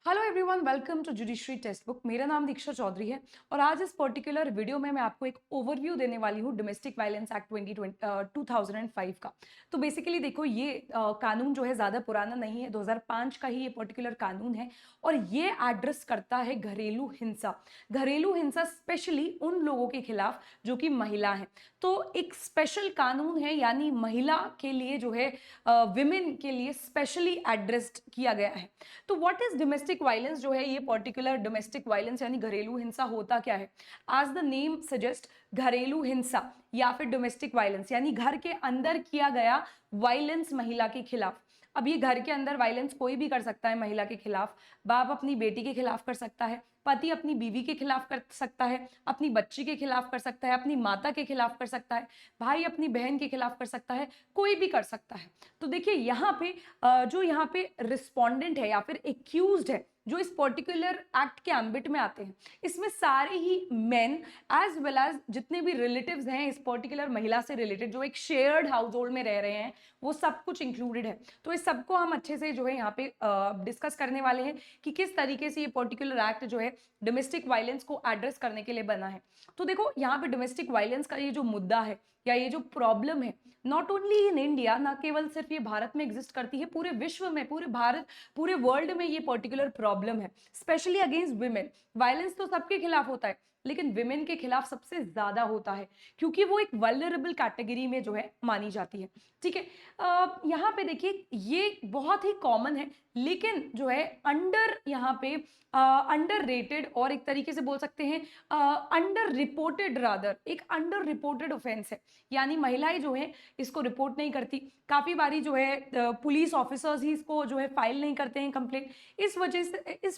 Hello everyone, welcome to judiciary text book. मेरा नाम दीक्षा चौधरी है और आज इस पर्टिकुलर वीडियो में मैं आपको एक ओवरव्यू देने वाली हूँ डोमेस्टिक वायलेंस एक्ट 2005 का। तो बेसिकली देखो, ये कानून जो है ज़्यादा पुराना नहीं है, 2005 का ही ये पर्टिकुलर कानून है और ये एड्रेस करता है घरेलू हिंसा। घरेलू हिंसा स्पेशली उन लोगों के खिलाफ जो कि महिला हैं। तो एक स्पेशल कानून है, यानी महिला के लिए जो है, विमेन के लिए स्पेशली एड्रेस्ड किया गया है। तो व्हाट इज डोमेस्टिक वायलेंस जो है, ये पर्टिकुलर डोमेस्टिक वायलेंस यानी घरेलू हिंसा होता क्या है? आज द नेम सजेस्ट, घरेलू हिंसा या फिर डोमेस्टिक वायलेंस यानी घर के अंदर किया गया वायलेंस महिला के खिलाफ। अब ये घर के अंदर वायलेंस कोई भी कर सकता है महिला के खिलाफ। बाप अपनी बेटी के खिलाफ कर सकता है, पति अपनी बीवी के खिलाफ कर सकता है, अपनी बच्ची के खिलाफ कर सकता है, अपनी माता के खिलाफ कर सकता है, भाई अपनी बहन के खिलाफ कर सकता है, कोई भी कर सकता है। तो देखिए यहाँ पे जो यहाँ पे रिस्पोंडेंट है या फिर एक्यूज्ड है, जो इस पर्टिकुलर एक्ट के एम्बिट में आते हैं, इसमें सारे ही मेन एज वेल एज जितने भी रिलेटिव्स हैं इस पर्टिकुलर महिला से रिलेटेड, जो एक शेयर्ड हाउस होल्ड में रह रहे हैं, वो सब कुछ इंक्लूडेड है। तो इस सबको हम अच्छे से जो है यहाँ पे डिस्कस करने वाले हैं कि किस तरीके से ये पर्टिकुलर एक्ट जो है डोमेस्टिक वायलेंस को एड्रेस करने के लिए बना है। तो देखो यहाँ पे डोमेस्टिक वायलेंस का ये जो मुद्दा है या ये जो प्रॉब्लम है, नॉट ओनली इन इंडिया, ना केवल सिर्फ ये भारत में एग्जिस्ट करती है, पूरे विश्व में, पूरे भारत, पूरे वर्ल्ड में ये पर्टिकुलर प्रॉब्लम है, स्पेशली अगेंस्ट विमेन। वायलेंस तो सबके खिलाफ होता है लेकिन विमेन के खिलाफ सबसे ज्यादा होता है, क्योंकि वो एक वल्नरेबल कैटेगरी में जो है मानी जाती है। ठीक है, यहाँ पे देखिए ये बहुत ही कॉमन है, लेकिन जो है अंडर यहाँ पे अंडर रेटेड और एक तरीके से बोल सकते हैं अंडर रिपोर्टेड, रादर एक अंडर रिपोर्टेड ऑफेंस है। यानी महिलाएं जो है इसको रिपोर्ट नहीं करती, काफी बारी जो है पुलिस ऑफिसर्स ही इसको जो है फाइल नहीं करते हैं कंप्लेंट। इस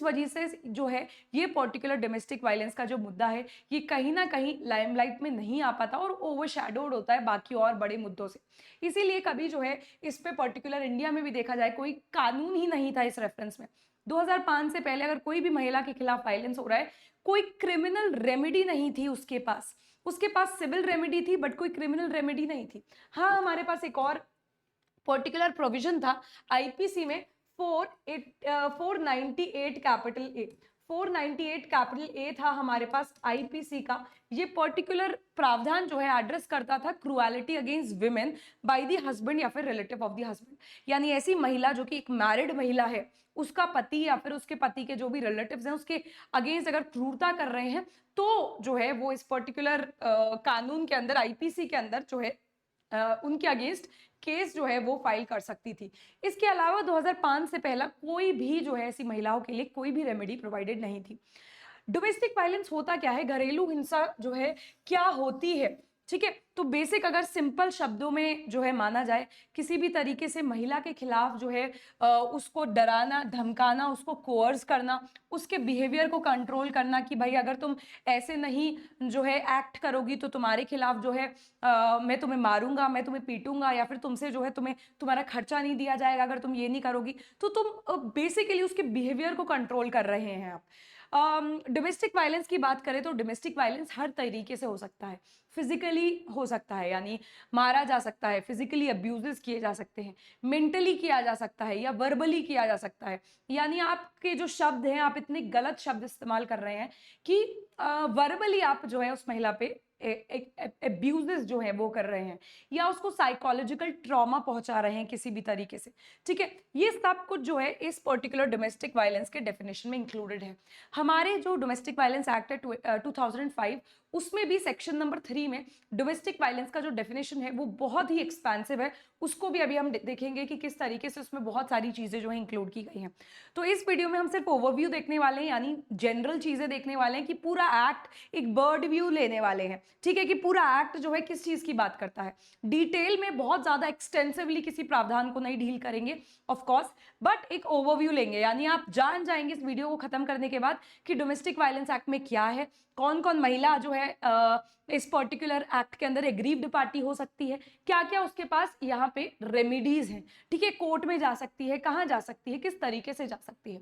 वजह से जो है ये पर्टिकुलर डोमेस्टिक वायलेंस का जो मुद्दा है, ये कहीं ना कहीं लाइमलाइट में नहीं आ पाता और ओवरशैडोड होता है बाकी और बड़े मुद्दों से। इसीलिए कभी जो है इस पे पर्टिकुलर इंडिया में भी देखा जाए कोई कानून ही नहीं था इस रेफरेंस में। 2005 से पहले अगर कोई भी महिला के खिलाफ वायलेंस हो रहा है, कोई क्रिमिनल रेमेडी नहीं थी उसके पास। उसके पास सिविल रेमेडी थी बट कोई क्रिमिनल रेमेडी नहीं थी। हाँ, हमारे पास एक और पर्टिकुलर प्रोविजन था आईपीसी में, 498 कैपिटल ए, 498 कैपिटल ए था हमारे पास आईपीसी का। ये पर्टिकुलर प्रावधान जो है एड्रेस करता था cruelty against women by the husband या फिर रिलेटिव ऑफ द हस्बैंड। यानी ऐसी महिला जो कि एक मैरिड महिला है, उसका पति या फिर उसके पति के जो भी रिलेटिव्स हैं उसके अगेंस्ट अगर क्रूरता कर रहे हैं, तो जो है वो इस पर्टिकुलर कानून के अंदर, आईपीसी के अंदर जो है उनके अगेंस्ट केस जो है वो फाइल कर सकती थी। इसके अलावा 2005 से पहला कोई भी जो है ऐसी महिलाओं के लिए कोई भी रेमेडी प्रोवाइडेड नहीं थी। डोमेस्टिक वायलेंस होता क्या है, घरेलू हिंसा जो है क्या होती है? ठीक है, तो बेसिक अगर सिंपल शब्दों में जो है माना जाए, किसी भी तरीके से महिला के खिलाफ जो है उसको डराना, धमकाना, उसको कोर्स करना, उसके बिहेवियर को कंट्रोल करना कि भाई अगर तुम ऐसे नहीं जो है एक्ट करोगी तो तुम्हारे खिलाफ जो है मैं तुम्हें मारूंगा, मैं तुम्हें पीटूंगा, या फिर तुमसे जो है तुम्हारा खर्चा नहीं दिया जाएगा अगर तुम ये नहीं करोगी। तो तुम बेसिकली उसके बिहेवियर को कंट्रोल कर रहे हैं आप। डोमेस्टिक वायलेंस की बात करें तो डोमेस्टिक वायलेंस हर तरीके से हो सकता है। फिजिकली हो सकता है, यानी मारा जा सकता है, फिजिकली अब्यूजेस किए जा सकते हैं, मेंटली किया जा सकता है या वर्बली किया जा सकता है। यानी आपके जो शब्द हैं, आप इतने गलत शब्द इस्तेमाल कर रहे हैं कि वर्बली आप जो है उस महिला पे एब्यूजेस जो है वो कर रहे हैं, या उसको साइकोलॉजिकल ट्रॉमा पहुंचा रहे हैं किसी भी तरीके से। ठीक है, ये सब कुछ जो है इस पर्टिकुलर डोमेस्टिक वायलेंस के डेफिनेशन में इंक्लूडेड है। हमारे जो डोमेस्टिक वायलेंस एक्ट है 2005, उसमें भी सेक्शन नंबर 3 में डोमेस्टिक वायलेंस का जो डेफिनेशन है वो बहुत ही एक्सपेंसिव है। उसको भी अभी हम देखेंगे कि किस तरीके से उसमें बहुत सारी चीजें जो है इंक्लूड की गई हैं। तो इस वीडियो में हम सिर्फ ओवरव्यू देखने वाले हैं, यानी जनरल चीजें देखने वाले हैं कि पूरा एक्ट एक बर्ड व्यू लेने वाले हैं। ठीक है, कि पूरा एक्ट जो है किस चीज की बात करता है। डिटेल में बहुत ज्यादा एक्सटेंसिवली किसी प्रावधान को नहीं डील करेंगे ऑफ कोर्स, बट एक ओवरव्यू लेंगे, यानी आप जान जाएंगे इस वीडियो को खत्म करने के बाद कि डोमेस्टिक वायलेंस एक्ट में क्या है, कौन कौन महिला जो है इस पर्टिकुलर एक्ट के अंदर एग्रीव्ड पार्टी हो सकती है, क्या क्या उसके पास यहाँ पे रेमेडीज हैं। ठीक है, कोर्ट में जा सकती है, कहाँ जा सकती है, किस तरीके से जा सकती है।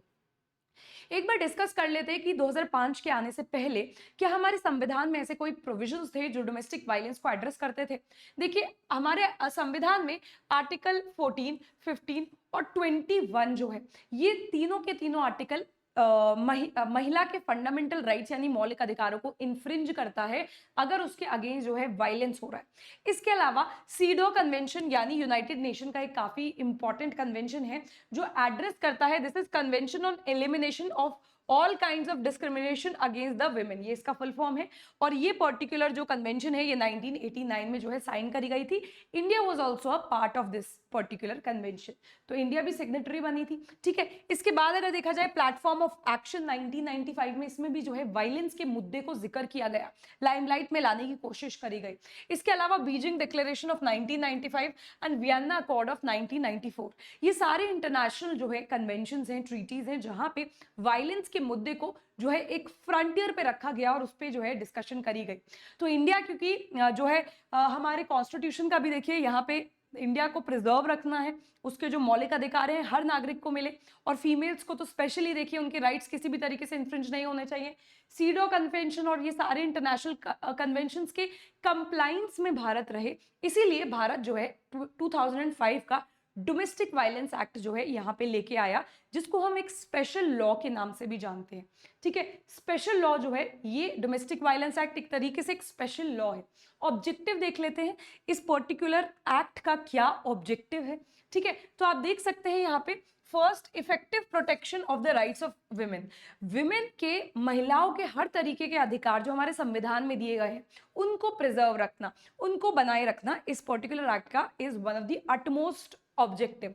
एक बार डिस्कस कर लेते हैं कि 2005 के आने से पहले क्या हमारे संविधान में ऐसे कोई प्रोविजंस थे जो डोमेस्टिक वायलेंस को एड्रेस करते थे। देखिए, हमारे संविधान में आर्टिकल 14, 15 और 21 जो है, ये तीनों के तीनों आर्टिकल महिला के फंडामेंटल राइट्स यानी मौलिक अधिकारों को इन्फ्रिंज करता है अगर उसके अगेंस्ट जो है वायलेंस हो रहा है। इसके अलावा सीडो कन्वेंशन यानी यूनाइटेड नेशन का एक काफी इंपॉर्टेंट कन्वेंशन है जो एड्रेस करता है, this is convention on elimination of all kinds of discrimination against the women, ये इसका फुल फॉर्म है। और ये पर्टिकुलर जो कन्वेंशन है ये 1989 में जो है साइन करी गई थी। India was also a part of this particular convention, तो इंडिया भी सिग्नेटरी बनी थी, ठीक है। इसके बाद अगर देखा जाए प्लेटफॉर्म ऑफ एक्शन 1995 में, इसमें भी जो है वायलेंस के मुद्दे को जिक्र किया गया, लाइमलाइट में लाने की कोशिश करी गई। इसके अलावा Beijing declaration of 1995 and Vienna accord of 1994, ये सारे इंटरनेशनल जो है कन्वेंशन हैं, ट्रीटीज हैं, जहां पे वायलेंस के मुद्दे को जो है एक फ्रंटियर पे रखा गया और उस पे जो है डिस्कशन करी गई। तो इंडिया क्योंकि जो है हमारे कॉन्स्टिट्यूशन का भी देखिए यहाँ पे इंडिया को प्रिजर्व रखना है, उसके जो मौलिक अधिकार हैं हर नागरिक को मिले, और फीमेल्स को तो स्पेशली देखिए उनके राइट्स किसी भी तरीके से इन्फ्रिंज नहीं होने चाहिए। सीडो कन्वेंशन और ये सारे इंटरनेशनल कन्वेंशंस के कंप्लाइंस में भारत रहे, इसीलिए भारत जो है 2005 का डोमेस्टिक वायलेंस एक्ट जो है यहाँ पे लेके आया, जिसको हम एक स्पेशल लॉ के नाम से भी जानते हैं, ठीक है। स्पेशल लॉ जो है ये डोमेस्टिक वायलेंस एक्ट एक तरीके से एक स्पेशल लॉ है। ऑब्जेक्टिव देख लेते हैं इस पर्टिकुलर एक्ट का क्या ऑब्जेक्टिव है, ठीक है। तो आप देख सकते हैं यहाँ पे first, effective protection of the rights of women, women के, महिलाओं के हर तरीके के अधिकार जो हमारे संविधान में दिए गए हैं उनको प्रिजर्व रखना, उनको बनाए रखना इस पर्टिकुलर एक्ट का is one of the utmost objective.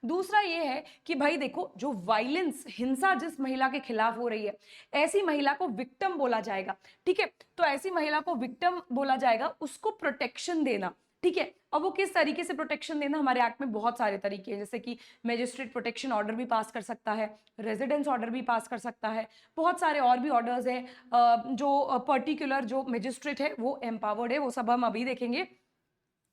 दूसरा ये है कि भाई देखो जो वायलेंस, हिंसा जिस महिला के खिलाफ हो रही है, ऐसी महिला को विक्टिम बोला जाएगा, ठीक है। तो ऐसी महिला को विक्टिम बोला जाएगा, उसको प्रोटेक्शन देना, ठीक है। अब वो किस तरीके से प्रोटेक्शन देना, हमारे एक्ट में बहुत सारे तरीके हैं, जैसे कि मैजिस्ट्रेट प्रोटेक्शन ऑर्डर भी पास कर सकता है, रेजिडेंस ऑर्डर भी पास कर सकता है, बहुत सारे और भी ऑर्डर्स हैं जो पर्टिकुलर जो मैजिस्ट्रेट है वो एम्पावर्ड है, वो सब हम अभी देखेंगे।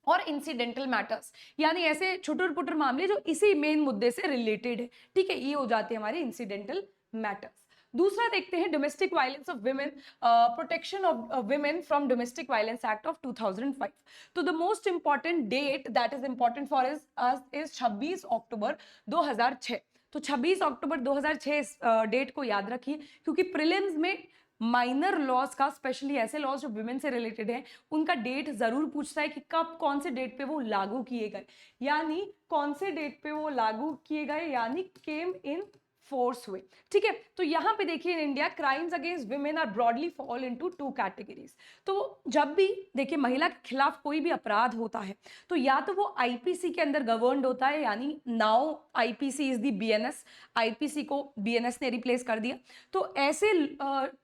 और इंसिडेंटल मैटर्स यानी ऐसे छुटुर पुटुर मामले जो इसी मेन मुद्दे से रिलेटेड है, ठीक है, ये हो जाते हैं हमारे इंसिडेंटल मैटर्स। दूसरा देखते हैं domestic violence of women, protection of women from domestic violence act of 2005। तो the most important date that is important for us is 26 October 2006। तो 26 अक्टूबर 2006 इस डेट को याद रखिए, क्योंकि प्रीलिम्स में माइनर लॉज का, स्पेशली ऐसे लॉज जो विमेन से रिलेटेड हैं, उनका डेट जरूर पूछता है कि कब, कौन से डेट पे वो लागू किए गए, यानी कौन से डेट पे वो लागू किए गए, यानी केम इन फोर्स हुए, ठीक है। तो यहाँ पे देखिए in India crimes against women are broadly fall into two categories. तो जब भी देखिए महिला के खिलाफ कोई भी अपराध होता है तो या तो वो आईपीसी के अंदर गवर्नड होता है, यानी now IPC is the BNS, IPC को बीएनएस ने रिप्लेस कर दिया। तो ऐसे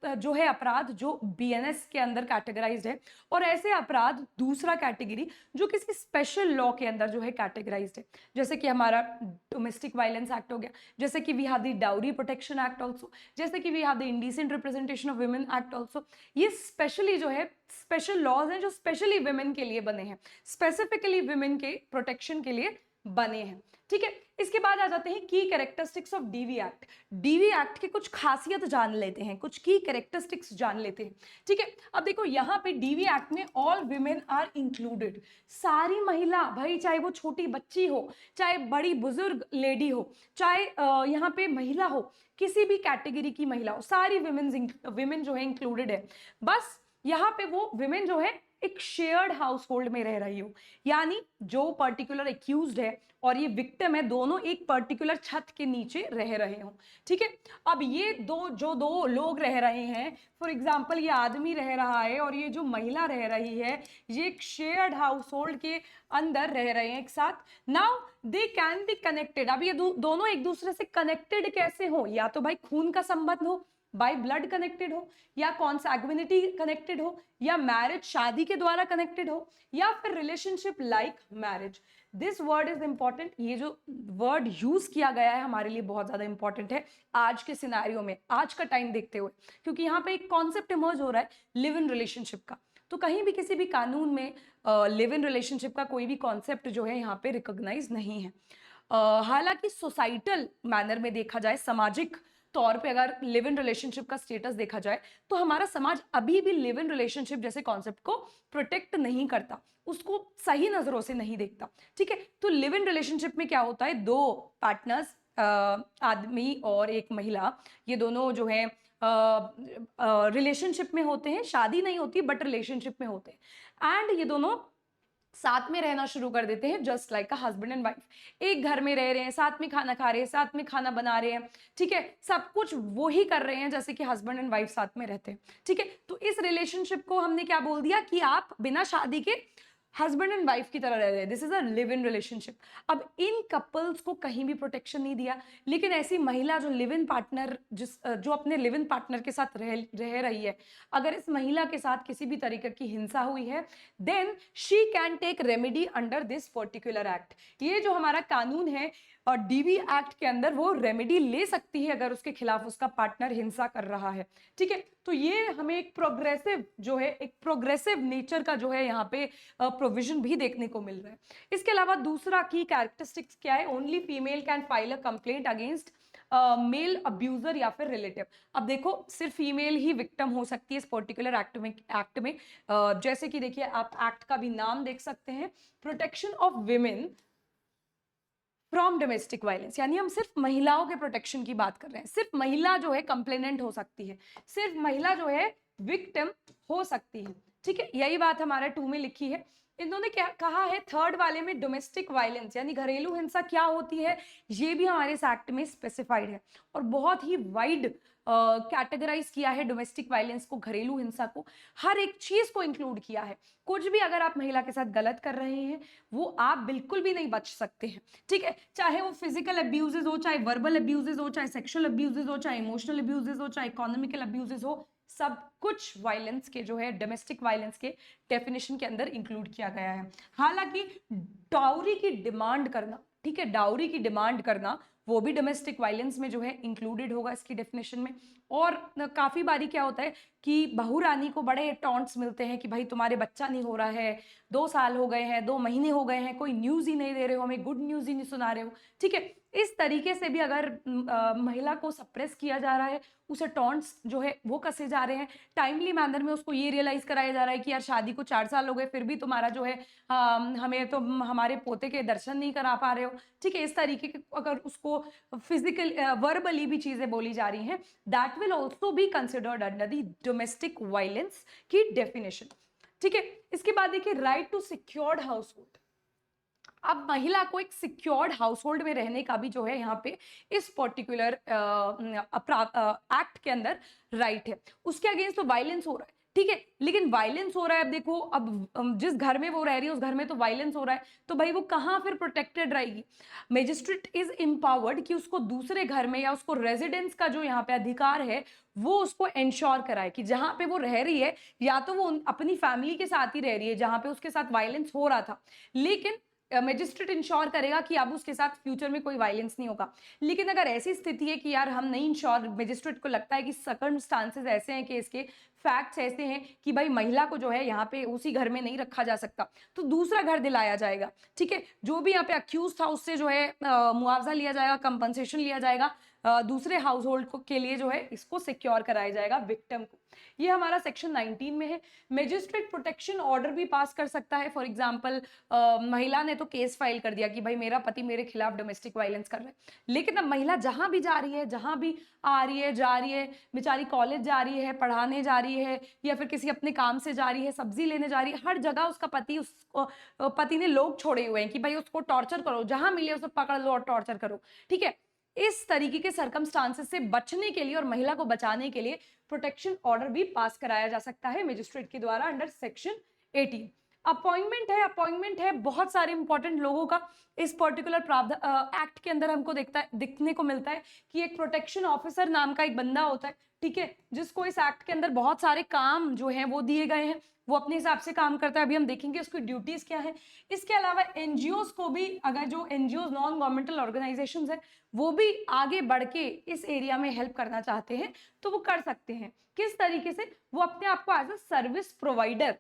जो है अपराध जो बीएनएस के अंदर कैटेगराइज्ड है, और ऐसे अपराध दूसरा कैटेगरी जो किसी स्पेशल लॉ के अंदर जो है कैटेगराइज्ड है, जैसे कि हमारा डोमेस्टिक वायलेंस एक्ट हो गया, जैसे कि we have the dowry protection act also, जैसे कि we have the indecent representation of women act also. ये स्पेशली जो है स्पेशल लॉज हैं जो स्पेशली वुमेन के लिए बने हैं, स्पेसिफिकली वुमेन के प्रोटेक्शन के लिए बने हैं, ठीक है। इसके बाद आ जाते हैं की characteristics of DV act. DV act के कुछ खासियत जान लेते हैं, कुछ की कैरेक्टरिस्टिक्स जान लेते हैं, ठीक है। अब देखो यहाँ पे डीवी एक्ट में ऑल विमेन आर इंक्लूडेड, सारी महिला, भाई चाहे वो छोटी बच्ची हो, चाहे बड़ी बुजुर्ग लेडी हो, चाहे यहाँ पे महिला हो, किसी भी कैटेगरी की महिला हो, सारी विमेन जो है इंक्लूडेड है। बस यहाँ पे वो विमेन जो है एक शेयर्ड हाउस होल्ड में रह रही हो, यानी जो पर्टिकुलर एक्यूज्ड है और ये विक्टिम है, दोनों एक पर्टिकुलर छत के नीचे रह रहे हो, ठीक है। अब ये दो लोग रह रहे हैं, फॉर एग्जाम्पल ये आदमी रह रहा है और ये जो महिला रह रही है, ये एक शेयर्ड हाउस होल्ड के अंदर रह रहे हैं एक साथ। Now they can be connected. अब ये दोनों एक दूसरे से कनेक्टेड कैसे हो, या तो भाई खून का संबंध हो, बाय ब्लड कनेक्टेड हो, या कॉन्सैग्विनिटी कनेक्टेड हो, या मैरिज, शादी के द्वारा कनेक्टेड हो, या फिर relationship like marriage. This word is important, ये जो वर्ड यूज किया गया है हमारे लिए बहुत ज्यादा इंपॉर्टेंट है आज के सिनेरियो में, आज का टाइम देखते हुए, क्योंकि यहाँ पे एक कॉन्सेप्ट इमर्ज हो रहा है लिव इन रिलेशनशिप का। तो कहीं भी किसी भी कानून में लिव इन रिलेशनशिप का कोई भी कॉन्सेप्ट जो है यहाँ पे रिकॉग्नाइज नहीं है। हालांकि सोसाइटल मैनर में देखा जाए, सामाजिक तौर पे अगर लिव इन रिलेशनशिप का स्टेटस देखा जाए, तो हमारा समाज अभी भी लिव इन रिलेशनशिप जैसे कॉन्सेप्ट को प्रोटेक्ट नहीं करता, उसको सही नजरों से नहीं देखता, ठीक है। तो लिव इन रिलेशनशिप में क्या होता है, दो पार्टनर्स आदमी और एक महिला, ये दोनों जो है रिलेशनशिप में होते हैं, शादी नहीं होती बट रिलेशनशिप में होते हैं, एंड ये दोनों साथ में रहना शुरू कर देते हैं, just like a husband and wife. एक घर में रह रहे हैं, साथ में खाना खा रहे हैं, साथ में खाना बना रहे हैं, ठीक है, सब कुछ वो ही कर रहे हैं जैसे कि हस्बैंड एंड वाइफ साथ में रहते हैं, ठीक है। तो इस रिलेशनशिप को हमने क्या बोल दिया कि आप बिना शादी के हस्बैंड एंड वाइफ की तरह रह रहे हैं, this is a live in relationship. अब इन कपल्स को कहीं भी प्रोटेक्शन नहीं दिया, लेकिन ऐसी महिला जो लिव इन पार्टनर जो अपने लिव इन पार्टनर के साथ रह रही है, अगर इस महिला के साथ किसी भी तरीके की हिंसा हुई है, then she can take remedy under this particular act. ये जो हमारा कानून है और डीवी एक्ट के अंदर वो रेमेडी ले सकती है अगर उसके खिलाफ उसका पार्टनर हिंसा कर रहा है, ठीक है। तो ये हमें एक प्रोग्रेसिव जो है, एक प्रोग्रेसिव नेचर का जो है यहाँ पे प्रोविजन भी देखने को मिल रहा है। इसके अलावा दूसरा की कैरेक्टरिस्टिक्स क्या है, only female can file a complaint against male abuser या फिर रिलेटिव। अब देखो सिर्फ फीमेल ही विक्टिम हो सकती है इस पर्टिकुलर एक्ट में जैसे कि देखिए आप एक्ट का भी नाम देख सकते हैं, protection of women from domestic violence, यानी हम सिर्फ महिलाओं के प्रोटेक्शन की बात कर रहे हैं। सिर्फ महिला जो है कंप्लेनेंट हो सकती है, सिर्फ महिला जो है विक्टिम हो सकती है, ठीक है। यही बात हमारे 2 में लिखी है। इन्होंने क्या कहा है, थर्ड वाले में डोमेस्टिक वायलेंस यानी घरेलू हिंसा क्या होती है, ये भी हमारे इस एक्ट में स्पेसिफाइड है और बहुत ही वाइड कैटेगराइज किया है डोमेस्टिक वायलेंस को, घरेलू हिंसा को, हर एक चीज को इंक्लूड किया है। कुछ भी अगर आप महिला के साथ गलत कर रहे हैं वो आप बिल्कुल भी नहीं बच सकते हैं, ठीक है। चाहे वो फिजिकल अब्यूजेस हो, चाहे वर्बल अब्यूजेस हो, चाहे सेक्सुअल अब्यूजेस हो, चाहे इमोशनल अब्यूजेस हो, चाहे इकोनॉमिकल अब्यूजेस हो, सब कुछ वायलेंस के जो है डोमेस्टिक वायलेंस के डेफिनेशन के अंदर इंक्लूड किया गया है। हालांकि डाउरी की डिमांड करना, ठीक है, डाउरी की डिमांड करना वो भी डोमेस्टिक वायलेंस में जो है इंक्लूडेड होगा इसकी डेफिनेशन में। और काफी बारी क्या होता है कि बहू रानी को बड़े टॉन्ट्स मिलते हैं कि भाई तुम्हारे बच्चा नहीं हो रहा है, 2 साल हो गए हैं, 2 महीने हो गए हैं, कोई न्यूज ही नहीं दे रहे हो, हमें गुड न्यूज ही नहीं सुना रहे हो, ठीक है। इस तरीके से भी अगर महिला को सप्रेस किया जा रहा है, उसे टॉन्ट्स जो है वो कसे जा रहे हैं, टाइमली मैनर में उसको ये रियलाइज कराया जा रहा है कि यार शादी को 4 साल हो गए फिर भी तुम्हारा जो है हमें तो हमारे पोते के दर्शन नहीं करा पा रहे हो, ठीक है। इस तरीके के अगर उसको फिजिकल वर्बली भी चीजें बोली जा रही हैं, that will also be considered under the domestic violence की डेफिनेशन, ठीक है। इसके बाद देखिए right to secured household. अब महिला को एक सिक्योर्ड हाउस होल्ड में रहने का भी जो है यहाँ पे इस पर्टिकुलर एक्ट के अंदर राइट है। उसके अगेंस्ट तो वायलेंस हो रहा है, ठीक है, लेकिन वायलेंस हो रहा है, अब देखो अब जिस घर में वो रह रही है उस घर में तो वायलेंस हो रहा है, तो भाई वो कहाँ फिर प्रोटेक्टेड रहेगी। मजिस्ट्रेट इज एम्पावर्ड कि उसको दूसरे घर में या उसको रेजिडेंस का जो यहाँ पे अधिकार है वो उसको इंश्योर कराए कि जहां पे वो रह रही है या तो वो अपनी फैमिली के साथ ही रह रही है जहां पे उसके साथ वायलेंस हो रहा था, लेकिन मजिस्ट्रेट इंश्योर करेगा कि अब उसके साथ फ्यूचर में कोई वायलेंस नहीं होगा। लेकिन अगर ऐसी स्थिति है कि यार हम नहीं इंश्योर, मजिस्ट्रेट को लगता है कि सर्कमस्टांसेस ऐसे हैं कि इसके फैक्ट्स ऐसे हैं कि भाई महिला को जो है यहाँ पे उसी घर में नहीं रखा जा सकता, तो दूसरा घर दिलाया जाएगा, ठीक है। जो भी यहाँ पे अक्यूज था उससे जो है मुआवजा लिया जाएगा, कंपनसेशन लिया जाएगा, दूसरे हाउस होल्ड के लिए जो है इसको सिक्योर कराया जाएगा विक्टिम को। ये हमारा सेक्शन 19 में है। मजिस्ट्रेट प्रोटेक्शन ऑर्डर भी पास कर सकता है। फॉर एग्जांपल महिला ने तो केस फाइल कर दिया कि भाई मेरा पति मेरे खिलाफ डोमेस्टिक वायलेंस कर रहा है, लेकिन अब महिला जहां भी जा रही है, जहां भी आ रही है जा रही है, बेचारी कॉलेज जा रही है, पढ़ाने जा रही है, या फिर किसी अपने काम से जा रही है, सब्जी लेने जा रही है, हर जगह उसका पति, उसको पति ने लोग छोड़े हुए हैं कि भाई उसको टॉर्चर करो, जहां मिले उसे पकड़ लो और टॉर्चर करो, ठीक है। इस तरीके के सर्कमस्टांसेस से बचने के लिए और महिला को बचाने के लिए प्रोटेक्शन ऑर्डर भी पास कराया जा सकता है मजिस्ट्रेट के द्वारा अंडर सेक्शन 18। अपॉइंटमेंट है बहुत सारे इंपॉर्टेंट लोगों का इस पर्टिकुलर एक्ट के अंदर हमको दिखने को मिलता है कि एक प्रोटेक्शन ऑफिसर नाम का एक बंदा होता है, ठीक है, जिसको इस एक्ट के अंदर बहुत सारे काम जो हैं वो दिए गए हैं, वो अपने हिसाब से काम करता है। अभी हम देखेंगे उसकी ड्यूटीज क्या है। इसके अलावा एनजीओज को भी, अगर जो एनजीओज नॉन गवर्नमेंटल ऑर्गेनाइजेशंस है वो भी आगे बढ़ के इस एरिया में हेल्प करना चाहते हैं तो वो कर सकते हैं। किस तरीके से? वो अपने आप को as a service provider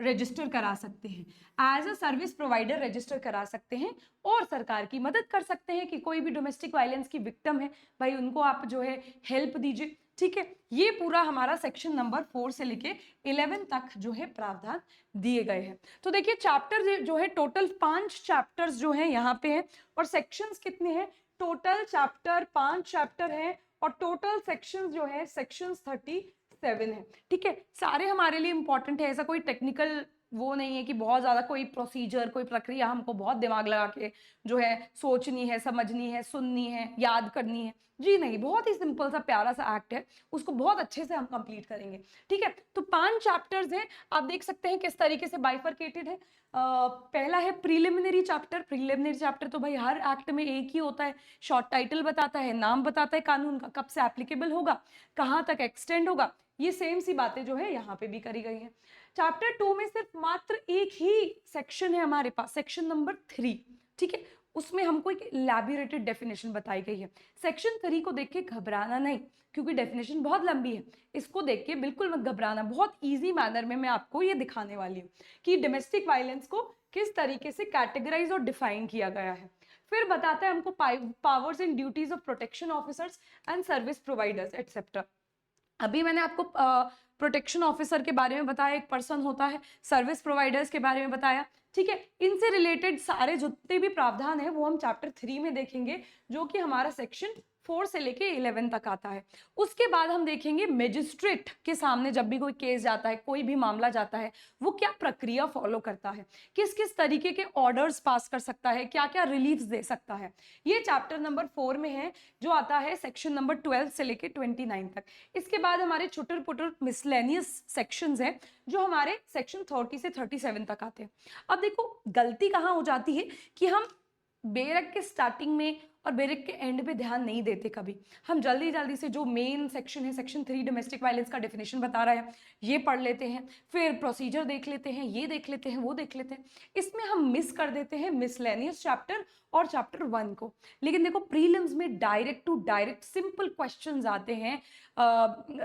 register करा सकते हैं, as a service provider register करा सकते हैं और सरकार की मदद कर सकते हैं कि कोई भी डोमेस्टिक वायलेंस की विक्टिम है भाई उनको आप जो है हेल्प दीजिए, ठीक है। ये पूरा हमारा सेक्शन नंबर 4 से लेके 11 तक जो है प्रावधान दिए गए हैं। तो देखिए चैप्टर जो है टोटल 5 चैप्टर्स जो है यहाँ पे हैं और सेक्शंस कितने हैं? टोटल चैप्टर 5 चैप्टर हैं और टोटल सेक्शंस जो है सेक्शंस 37 है। ठीक है, सारे हमारे लिए इंपॉर्टेंट है, ऐसा कोई टेक्निकल वो नहीं है कि बहुत ज़्यादा कोई प्रोसीजर कोई प्रक्रिया हमको बहुत दिमाग लगा के जो है सोचनी है, समझनी है, सुननी है, याद करनी है। जी नहीं, बहुत ही सिंपल सा प्यारा सा एक्ट है, उसको बहुत अच्छे से हम कंप्लीट करेंगे। ठीक है, तो 5 चैप्टर्स हैं, आप देख सकते हैं किस तरीके से बाइफरकेटेड है। पहला है प्रीलिमिनरी चैप्टर। प्रीलिमिनरी चैप्टर तो भाई हर एक्ट में एक ही होता है, शॉर्ट टाइटल बताता है, नाम बताता है कानून का, कब से एप्लीकेबल होगा, कहाँ तक एक्सटेंड होगा, ये सेम सी बातें जो है यहाँ पे भी करी गई है। चैप्टर 2 में सिर्फ मात्र एक ही सेक्शन है हमारे पास, सेक्शन नंबर 3। ठीक है, उसमें हमको एक इलैबोरेटेड डेफिनेशन बताई गई है। सेक्शन 3 को देख के घबराना नहीं, क्योंकि डेफिनेशन बहुत लंबी है, इसको देख के बिल्कुल मत घबराना। बहुत इजी मैनर में मैं आपको ये दिखाने वाली हूँ कि डोमेस्टिक वायलेंस को किस तरीके से कैटेगराइज और डिफाइन किया गया है। फिर बताता है हमको powers and duties of protection officers and service providers etcetera. अभी मैंने आपको प्रोटेक्शन ऑफिसर के बारे में बताया, एक पर्सन होता है, सर्विस प्रोवाइडर्स के बारे में बताया। ठीक है, इनसे रिलेटेड सारे जितने भी प्रावधान है वो हम चैप्टर 3 में देखेंगे, जो कि हमारा सेक्शन 4 से लेके 11 तक आता है। उसके बाद हम देखेंगे मजिस्ट्रेट के सामने जब भी कोई केस जाता है, कोई भी मामला जाता है, वो क्या प्रक्रिया फॉलो करता है, किस किस तरीके के ऑर्डर्स पास कर सकता है, क्या क्या रिलीफ्स दे सकता है। ये चैप्टर नंबर 4 में है, जो आता है सेक्शन नंबर 12 से लेके 29 तक। इसके बाद हमारे छुटर पुटर मिसलेनियस सेक्शंस हैं, जो हमारे सेक्शन 30 से 37 तक आते हैं। अब देखो गलती कहाँ हो जाती है कि हम बेरक के स्टार्टिंग में और बेरक के एंड पे ध्यान नहीं देते कभी। हम जल्दी जल्दी से जो मेन सेक्शन है, सेक्शन 3 डोमेस्टिक वायलेंस का डेफिनेशन बता रहा है, ये पढ़ लेते हैं, फिर प्रोसीजर देख लेते हैं, ये देख लेते हैं, वो देख लेते हैं। इसमें हम मिस कर देते हैं मिसलेनियस चैप्टर और चैप्टर 1 को। लेकिन देखो प्रीलिम्स में direct to direct simple questions आते हैं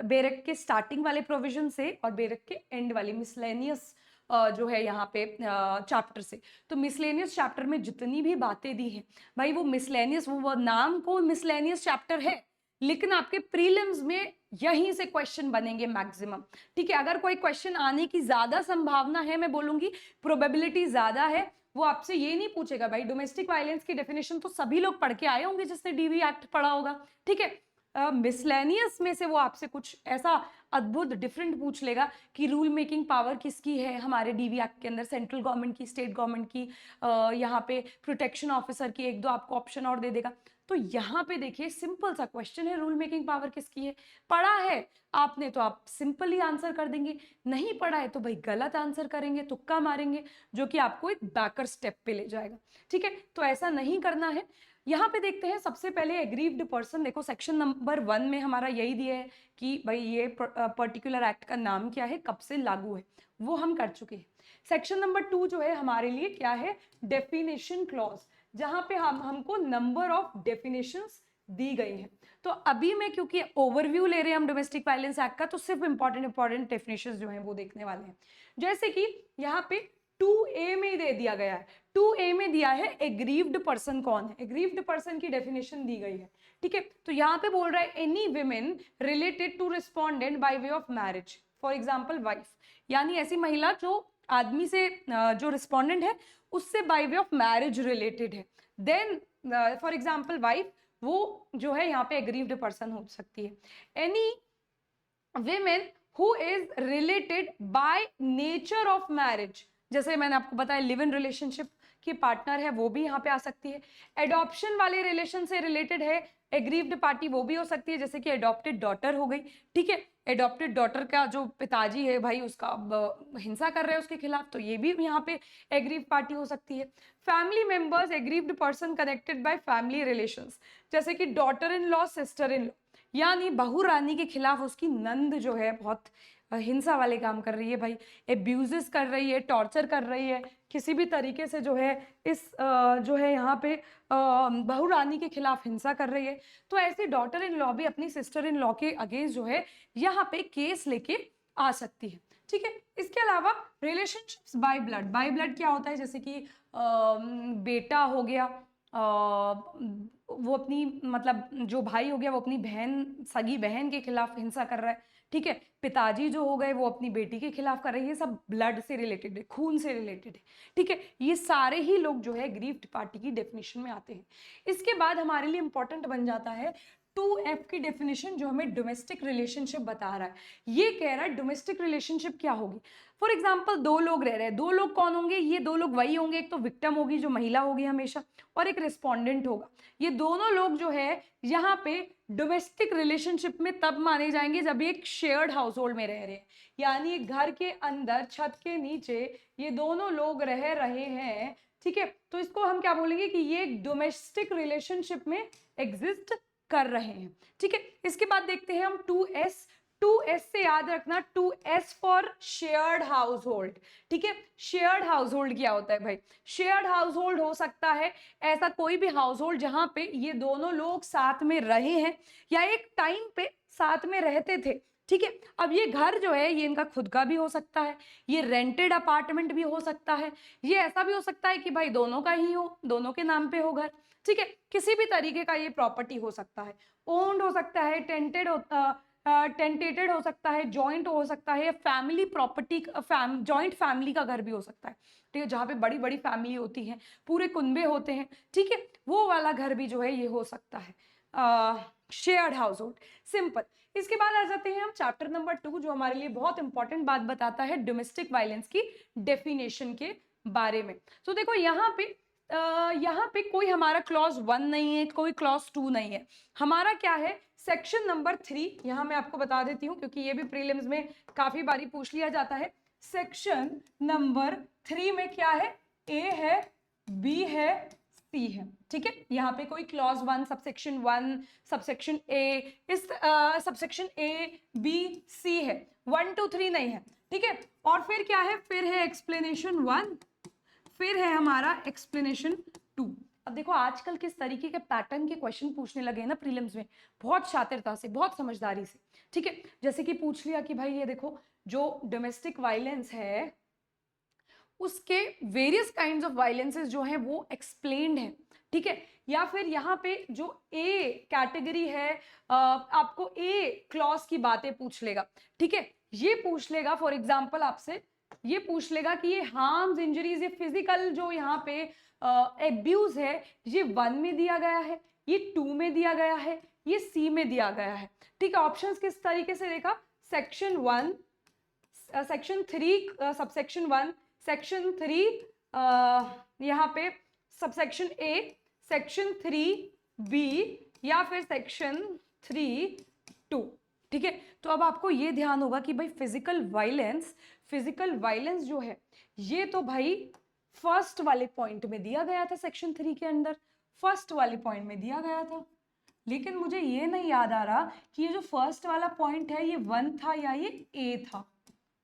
बेरक के स्टार्टिंग वाले प्रोविजन से और बेरक के एंड वाले मिसलेनियस जो है यहाँ पे चैप्टर से। तो मिसलेनियस चैप्टर में जितनी भी बातें दी हैं भाई, वो मिसलेनियस, वो नाम को मिसलेनियस चैप्टर है, लेकिन आपके प्रीलिम्स में यहीं से क्वेश्चन बनेंगे मैक्सिमम। ठीक है, अगर कोई क्वेश्चन आने की ज्यादा संभावना है, मैं बोलूंगी प्रोबेबिलिटी ज्यादा है, वो आपसे ये नहीं पूछेगा भाई डोमेस्टिक वायलेंस की डेफिनेशन तो सभी लोग पढ़ के आए होंगे जिसने डीवी एक्ट पढ़ा होगा। ठीक है, मिसलेनियस में से वो आपसे कुछ ऐसा अद्भुत डिफरेंट पूछ लेगा कि रूल मेकिंग पावर किसकी है हमारे डीवी एक्ट के अंदर, सेंट्रल गवर्नमेंट की, स्टेट गवर्नमेंट की, यहाँ पे प्रोटेक्शन ऑफिसर की, एक दो आपको ऑप्शन और दे देगा। तो यहाँ पे देखिए सिंपल सा क्वेश्चन है, रूल मेकिंग पावर किसकी है। पढ़ा है आपने तो आप सिंपली आंसर कर देंगे, नहीं पढ़ा है तो भाई गलत आंसर करेंगे, तुक्का मारेंगे, जो कि आपको एक बैकर स्टेप पे ले जाएगा। ठीक है, तो ऐसा नहीं करना है। यहाँ पे देखते हैं सबसे पहले एग्रीव्ड पर्सन। देखो सेक्शन नंबर 1 में हमारा यही दिया है कि भाई ये पर्टिकुलर एक्ट का नाम क्या है, कब से लागू है, वो हम कर चुके हैं। सेक्शन नंबर 2 जो है हमारे लिए क्या है, डेफिनेशन क्लॉज, जहां पे हमको नंबर ऑफ डेफिनेशंस दी गई है। तो अभी मैं क्योंकि ओवरव्यू ले रहे हैं हम डोमेस्टिक वायलेंस एक्ट का, तो सिर्फ इंपॉर्टेंट डेफिनेशंस जो हैं वो देखने वाले हैं। जैसे कि यहाँ पे 2A में दे दिया गया है, 2A में दिया है एग्रीव्ड पर्सन कौन है, एग्रीव्ड पर्सन की डेफिनेशन दी गई है। ठीक है, तो यहाँ पे बोल रहा है any women related to respondent by way of marriage, for example wife, यानी ऐसी महिला जो आदमी से जो रिस्पोंडेंट है उससे bye way of marriage related है। देन फॉर एग्जाम्पल वाइफ, वो जो है यहाँ पे एग्रीव्ड पर्सन हो सकती है। Any women who is related by nature of marriage, जैसे मैंने आपको बताया लिव इन रिलेशनशिप की पार्टनर है, वो भी यहाँ पे आ सकती है। एडॉप्शन वाले रिलेशन से रिलेटेड है एग्रीव्ड पार्टी, वो भी हो सकती है, जैसे कि एडॉप्टेड डॉटर हो गई। ठीक है, एडॉप्टेड डॉटर का जो पिताजी है भाई उसका हिंसा कर रहे हैं उसके खिलाफ, तो ये भी यहाँ पे एग्रीव्ड पार्टी हो सकती है। Family members, aggrieved person connected by family relations, जैसे कि daughter in law, sister in law, यानी बहू रानी के खिलाफ उसकी नंद जो है बहुत हिंसा वाले काम कर रही है भाई, एब्यूजेस कर रही है, टॉर्चर कर रही है, किसी भी तरीके से जो है इस जो है यहाँ पे बहू रानी के खिलाफ हिंसा कर रही है, तो ऐसे डॉटर इन लॉ भी अपनी सिस्टर इन लॉ के अगेंस्ट जो है यहाँ पे केस लेके आ सकती है। ठीक है, इसके अलावा relationships by blood, by blood क्या होता है, जैसे कि बेटा हो गया, वो अपनी मतलब जो भाई हो गया वो अपनी बहन, सगी बहन के खिलाफ हिंसा कर रहा है, ठीक है। पिताजी जो हो गए वो अपनी बेटी के खिलाफ कर रहे हैं, ये सब ब्लड से रिलेटेड है, खून से रिलेटेड है, ठीक है। ये सारे ही लोग जो है ग्रीव्ड पार्टी की डेफिनेशन में आते हैं। इसके बाद हमारे लिए इंपॉर्टेंट बन जाता है 2F की डेफिनेशन, जो हमें डोमेस्टिक रिलेशनशिप बता रहा है। ये कह रहा है डोमेस्टिक रिलेशनशिप क्या होगी। फॉर एग्जाम्पल, दो लोग रह रहे हैं, दो लोग कौन होंगे, ये दो लोग वही होंगे, एक तो विक्टिम होगी जो महिला होगी हमेशा, और एक रिस्पोंडेंट होगा। ये दोनों लोग जो है यहाँ पे डोमेस्टिक रिलेशनशिप में तब माने जाएंगे जब ये एक शेयर्ड हाउस होल्ड में रह रहे हैं, यानी घर के अंदर छत के नीचे ये दोनों लोग रह रहे हैं, ठीक है। तो इसको हम क्या बोलेंगे कि ये एक डोमेस्टिक रिलेशनशिप में एग्जिस्ट कर रहे हैं, ठीक है। इसके बाद देखते हैं हम 2S। 2S से याद रखना, 2S for shared house hold, ठीक है। शेयर्ड हाउस होल्ड क्या होता है भाई? शेयर्ड हाउस होल्ड हो सकता है ऐसा कोई भी हाउस होल्ड जहां पे ये दोनों लोग साथ में रहे हैं या एक टाइम पे साथ में रहते थे, ठीक है। अब ये घर जो है ये इनका खुद का भी हो सकता है, ये रेंटेड अपार्टमेंट भी हो सकता है, ये ऐसा भी हो सकता है कि भाई दोनों का ही हो, दोनों के नाम पे हो घर, ठीक है। किसी भी तरीके का ये प्रॉपर्टी हो सकता है, ओन्ड हो सकता है, टेंटेटेड हो सकता है, जॉइंट हो सकता है, फैमिली प्रॉपर्टी, जॉइंट फैमिली का घर भी हो सकता है, ठीक है, जहाँ पे बड़ी बड़ी फैमिली होती है, पूरे कुनबे होते हैं, ठीक है, वो वाला घर भी जो है ये हो सकता है शेयर्ड हाउस होल्ड। सिंपल। इसके बाद आ जाते हैं हम चैप्टर नंबर 2, जो हमारे लिए बहुत इंपॉर्टेंट बात बताता है डोमेस्टिक वायलेंस की डेफिनेशन के बारे में। तो देखो यहाँ पे कोई हमारा क्लॉज 1 नहीं है, कोई क्लॉज 2 नहीं है, हमारा क्या है सेक्शन नंबर 3। यहाँ मैं आपको बता देती हूँ क्योंकि ये भी प्रीलिम्स में काफी बारी पूछ लिया जाता है। सेक्शन नंबर 3 में क्या है? ए है, बी है, सी है, ठीक है। यहाँ पे कोई क्लॉज 1, सबसेक्शन 1, सबसेक्शन ए, इस सबसेक्शन ए बी सी है, 1 2 3 नहीं है, ठीक है। और फिर क्या है? फिर है एक्सप्लेनेशन 1, फिर है हमारा एक्सप्लेनेशन 2। अब देखो आजकल किस तरीके के पैटर्न के क्वेश्चन पूछने लगे हैं ना प्रीलिम्स में, बहुत शातिरता से, बहुत समझदारी से, ठीक है। जैसे कि पूछ लिया कि भाई ये देखो जो डोमेस्टिक वायलेंस है उसके वेरियस काइंड्स ऑफ वायलेंसेस जो हैं वो एक्सप्लेन्ड है, ठीक है। या फिर यहाँ पे जो ए कैटेगरी है आपको ए क्लॉज की बातें पूछ लेगा, ठीक है। ये पूछ लेगा फॉर एग्जांपल आपसे, ये पूछ लेगा कि ये हार्म्स, इंजरीज, ये फिजिकल जो यहाँ पे एब्यूज है ये 1 में दिया गया है, ये 2 में दिया गया है, ये सी में दिया गया है, ठीक है। ऑप्शंस किस तरीके से देखा? सेक्शन 1, सेक्शन 3, सबसेक्शन 1, सेक्शन 3 यहाँ पे सबसेक्शन ए, सेक्शन 3 बी, या फिर सेक्शन 3 2, ठीक है। तो अब आपको ये ध्यान होगा कि भाई फिजिकल वायलेंस जो है ये तो भाई फर्स्ट वाले पॉइंट में दिया गया था, सेक्शन 3 के अंदर फर्स्ट वाले पॉइंट में दिया गया था, लेकिन मुझे ये नहीं याद आ रहा कि ये जो फर्स्ट वाला पॉइंट है ये 1 था या ये ए था,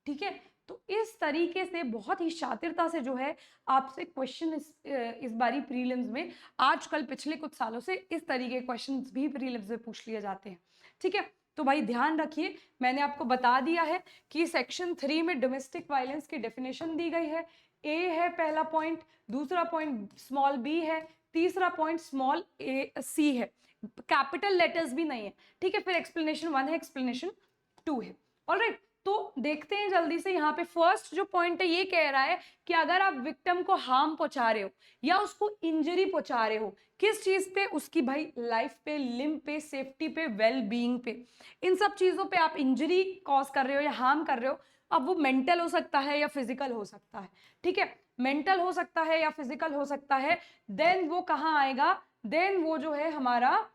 ठीक है। तो इस तरीके से बहुत ही शातिरता से जो है आपसे क्वेश्चन इस बारी प्रीलिम्स में, आजकल पिछले कुछ सालों से इस तरीके के क्वेश्चंस भी प्रीलिम्स में पूछ लिए जाते हैं, ठीक है। तो भाई ध्यान रखिए, मैंने आपको बता दिया है कि सेक्शन 3 में डोमेस्टिक वायलेंस की डेफिनेशन दी गई है। ए है पहला पॉइंट, दूसरा पॉइंट स्मॉल बी है, तीसरा पॉइंट स्मॉल ए सी है, कैपिटल लेटर्स भी नहीं है, ठीक है। फिर एक्सप्लेनेशन 1 है, एक्सप्लेनेशन 2 है, ऑलराइट। तो देखते हैं जल्दी से, यहाँ पे फर्स्ट जो पॉइंट है ये कह रहा है कि अगर आप विक्टिम को हार्म पहुंचा रहे हो या उसको इंजरी पहुंचा रहे हो, किस चीज पे? उसकी भाई लाइफ पे, लिम्ब पे, सेफ्टी पे, वेल बीइंग पे, इन सब चीजों पे आप इंजरी कॉज कर रहे हो या हार्म कर रहे हो। अब वो मेंटल हो सकता है या फिजिकल हो सकता है, ठीक है। मेंटल हो सकता है या फिजिकल हो सकता है, देन वो कहाँ आएगा? देन वो जो है हमारा